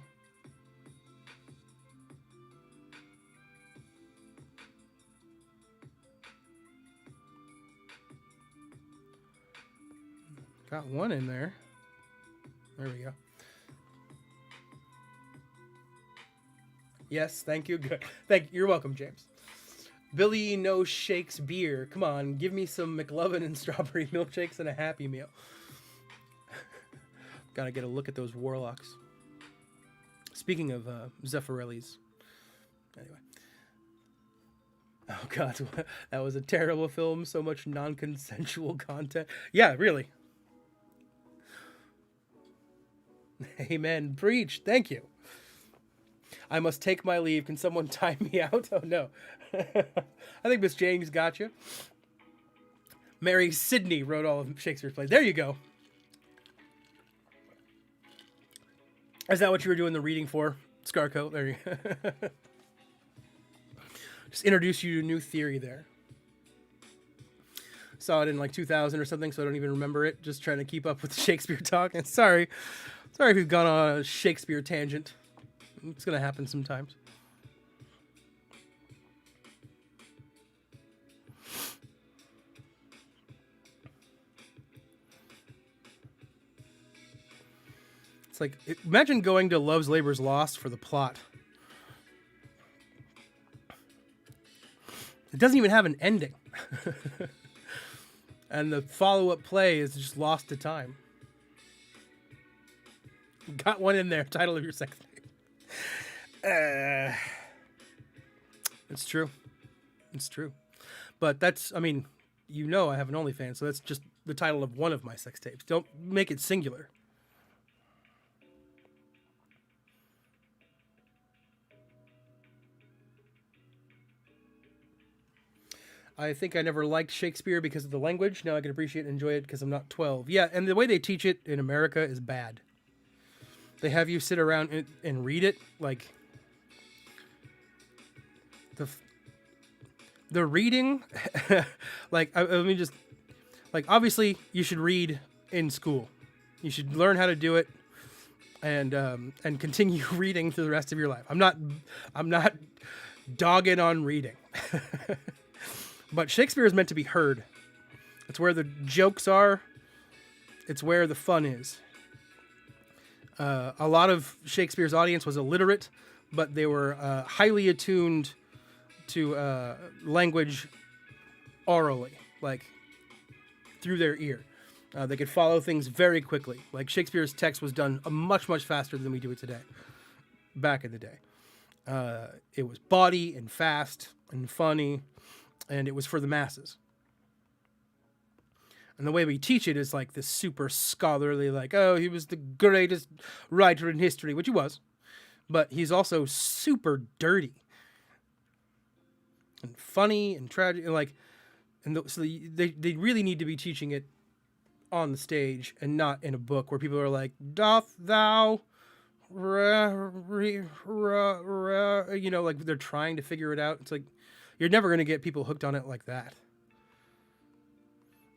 Got one in there. There we go. Yes, thank you. Good. You're welcome, James. Billy no shakes beer. Come on, give me some McLovin and strawberry milkshakes and a Happy Meal. Gotta get a look at those warlocks. Speaking of Zeffirelli's. Anyway. Oh god, that was a terrible film. So much non-consensual content. Yeah, really. Amen. Preach. Thank you. I must take my leave. Can someone time me out? Oh, no. I think Miss James got you. Mary Sidney wrote all of Shakespeare's plays. There you go. Is that what you were doing the reading for, Scarco? There you go. Just introduce you to a new theory there. Saw it in like 2000 or something, so I don't even remember it. Just trying to keep up with the Shakespeare talk. And sorry Sorry if we've gone on a Shakespeare tangent. It's gonna happen sometimes. It's like, imagine going to Love's Labor's Lost for the plot. It doesn't even have an ending. And the follow-up play is just lost to time. Got one in there, title of your sex tape. It's true. It's true. But that's, I mean, you know I have an OnlyFans, so that's just the title of one of my sex tapes. Don't make it singular. I think I never liked Shakespeare because of the language. Now I can appreciate and enjoy it because I'm not 12. Yeah, and the way they teach it in America is bad. They have you sit around and read it. Like, the reading, like, let me just, like, obviously you should read in school. You should learn how to do it and continue reading through the rest of your life. I'm not dogging on reading. But Shakespeare is meant to be heard. It's where the jokes are. It's where the fun is. A lot of Shakespeare's audience was illiterate, but they were highly attuned to language orally, like through their ear. They could follow things very quickly. Like Shakespeare's text was done much, much faster than we do it today. Back in the day. It was bawdy and fast and funny. And it was for the masses. And the way we teach it is like this super scholarly, like, oh, he was the greatest writer in history, which he was. But he's also super dirty. And funny and tragic. And like, so they really need to be teaching it on the stage and not in a book where people are like, doth thou, you know, like they're trying to figure it out. It's like, you're never going to get people hooked on it like that.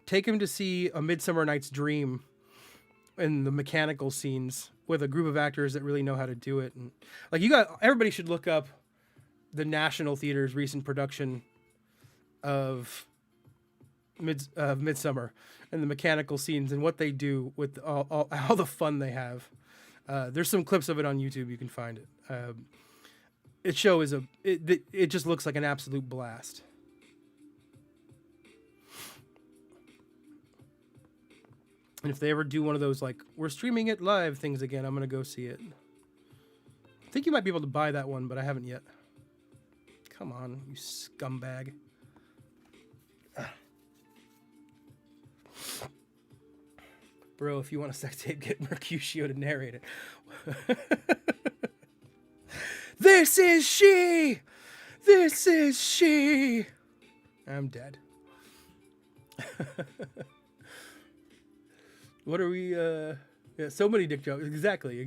Take them to see A Midsummer Night's Dream in the mechanical scenes with a group of actors that really know how to do it. And like everybody should look up the National Theater's recent production of Midsummer and the mechanical scenes and what they do with all the fun they have. There's some clips of it on YouTube. You can find it. It just looks like an absolute blast. And if they ever do one of those, like, we're streaming it live things again, I'm going to go see it. I think you might be able to buy that one, but I haven't yet. Come on, you scumbag. Bro, if you want a sex tape, get Mercutio to narrate it. This is she! This is she! I'm dead. What are we, yeah, so many dick jokes. Exactly.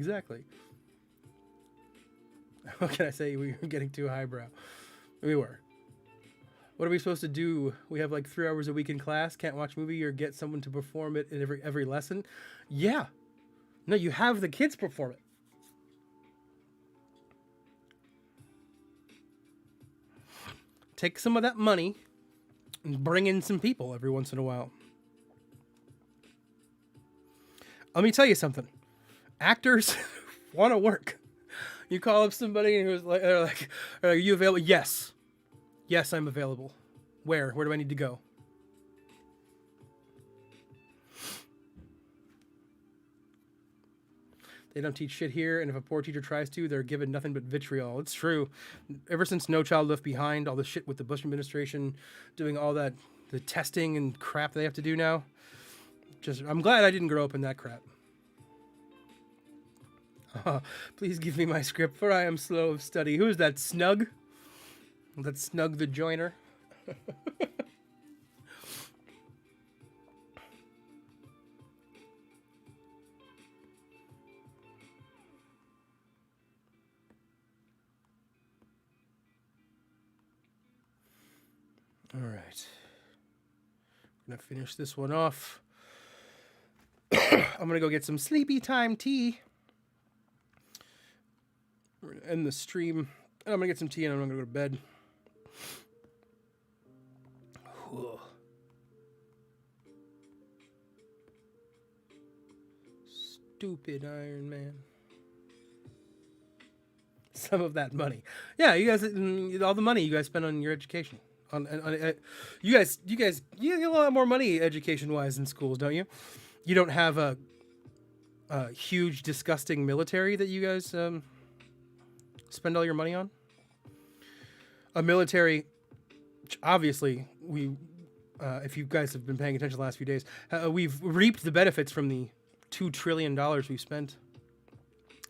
What can I say? We were getting too highbrow. We were. What are we supposed to do? We have like 3 hours a week in class, can't watch a movie or get someone to perform it in every lesson? Yeah. No, you have the kids perform it. Take some of that money and bring in some people every once in a while. Let me tell you something. Actors want to work. You call up somebody who's like, they're like, are you available? Yes. Yes, I'm available. Where? Where do I need to go? They don't teach shit here, and if a poor teacher tries to, they're given nothing but vitriol. It's true. Ever since No Child Left Behind, all the shit with the Bush administration doing all that, the testing and crap they have to do now. I'm glad I didn't grow up in that crap. Please give me my script, for I am slow of study. Who is that, Snug? That's Snug the Joiner. All right. I'm going to finish this one off. I'm going to go get some sleepy time tea. end the stream. I'm gonna get some tea and I'm gonna go to bed. Whew. Stupid Iron Man. Some of that money. Yeah, you guys, all the money you guys spend on your education. You guys get a lot more money education wise in schools, don't you? You don't have a huge, disgusting military that you guys spend all your money on. A military, obviously, if you guys have been paying attention the last few days, we've reaped the benefits from the $2 trillion we've spent,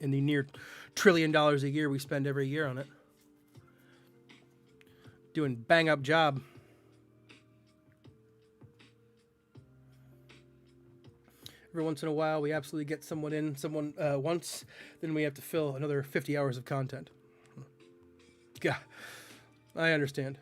and the near $1 trillion a year we spend every year on it. Doing bang up job. Every once in a while, we absolutely get someone once, then we have to fill another 50 hours of content. Yeah, I understand.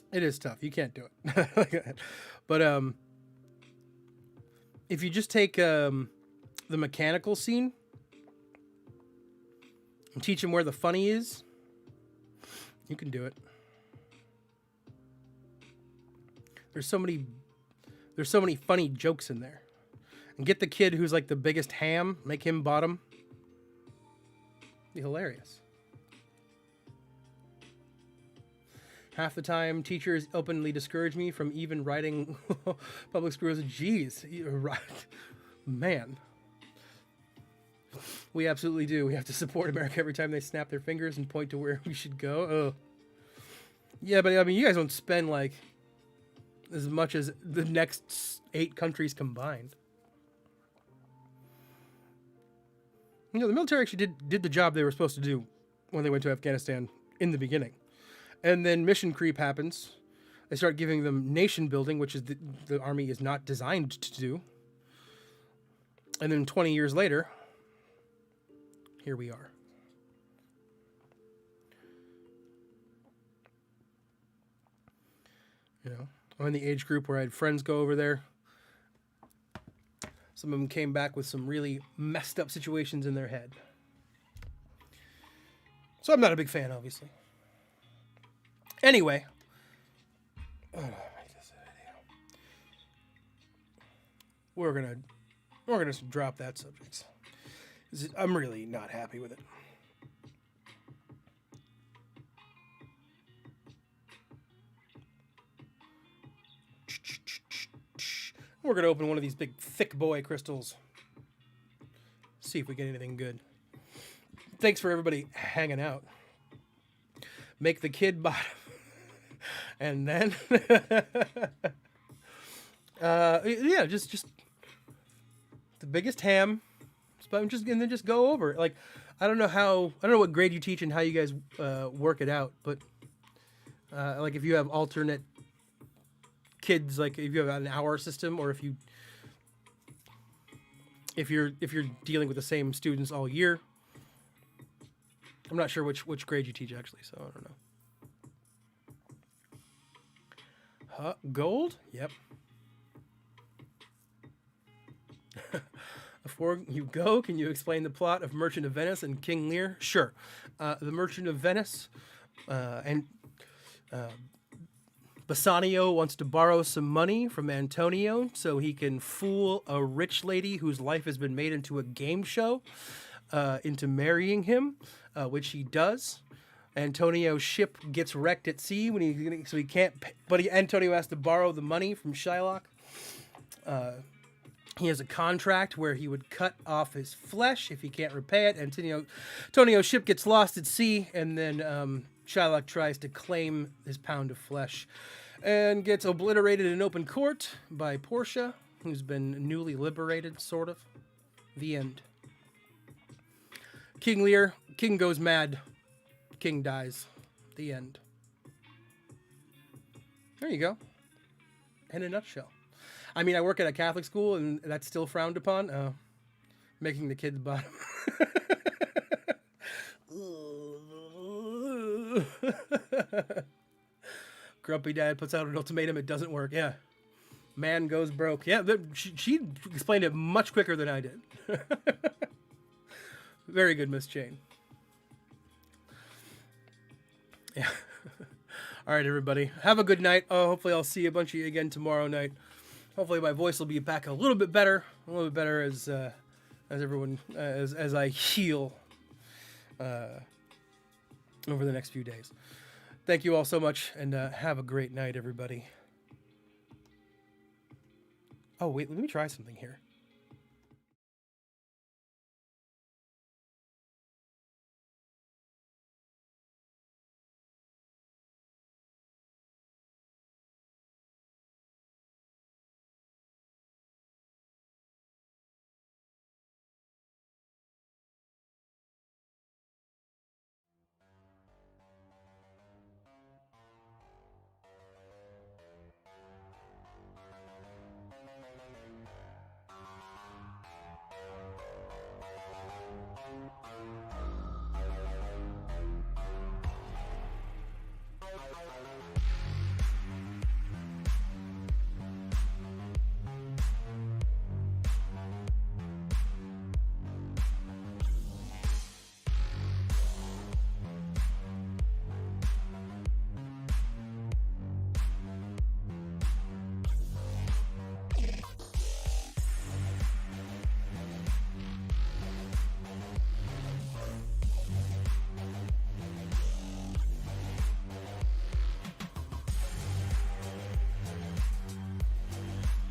It is tough. You can't do it. But if you just take the mechanical scene and teach them where the funny is, you can do it. There's so many funny jokes in there. And get the kid who's like the biggest ham, make him bottom. Be hilarious. Half the time, teachers openly discourage me from even writing public schools. Jeez, right, man. We absolutely do. We have to support America every time they snap their fingers and point to where we should go. Oh, yeah, but I mean, you guys don't spend like as much as the next 8 countries combined. You know, the military actually did the job they were supposed to do when they went to Afghanistan in the beginning. And then mission creep happens. They start giving them nation building, which is the army is not designed to do. And then 20 years later, here we are. You know, I'm in the age group where I had friends go over there. Some of them came back with some really messed up situations in their head. So I'm not a big fan, obviously. Anyway, we're gonna drop that subject. I'm really not happy with it. We're gonna open one of these big thick boy crystals. See if we get anything good. Thanks for everybody hanging out. Make the kid bottom. And then, yeah, just the biggest ham, and then just go over it. Like, I don't know what grade you teach and how you guys work it out, but like if you have alternate kids, like if you have an hour system, or if you're dealing with the same students all year. I'm not sure which grade you teach actually, so I don't know. Gold? Yep. Before you go, can you explain the plot of Merchant of Venice and King Lear? Sure. The Merchant of Venice and Bassanio wants to borrow some money from Antonio so he can fool a rich lady whose life has been made into a game show into marrying him, which he does. Antonio's ship gets wrecked at sea so he can't. Antonio has to borrow the money from Shylock. He has a contract where he would cut off his flesh if he can't repay it. Antonio's ship gets lost at sea, and then Shylock tries to claim his pound of flesh, and gets obliterated in open court by Portia, who's been newly liberated, sort of. The end. King Lear. King goes mad. King dies. The end. There you go. In a nutshell. I mean, I work at a Catholic school, and that's still frowned upon. Making the kids bottom. Grumpy dad puts out an ultimatum. It doesn't work. Yeah. Man goes broke. Yeah, she explained it much quicker than I did. Very good, Miss Jane. Yeah. All right, everybody. Have a good night. Hopefully, I'll see a bunch of you again tomorrow night. Hopefully, my voice will be back a little bit better. As everyone as I heal over the next few days. Thank you all so much, and have a great night, everybody. Oh, wait, let me try something here.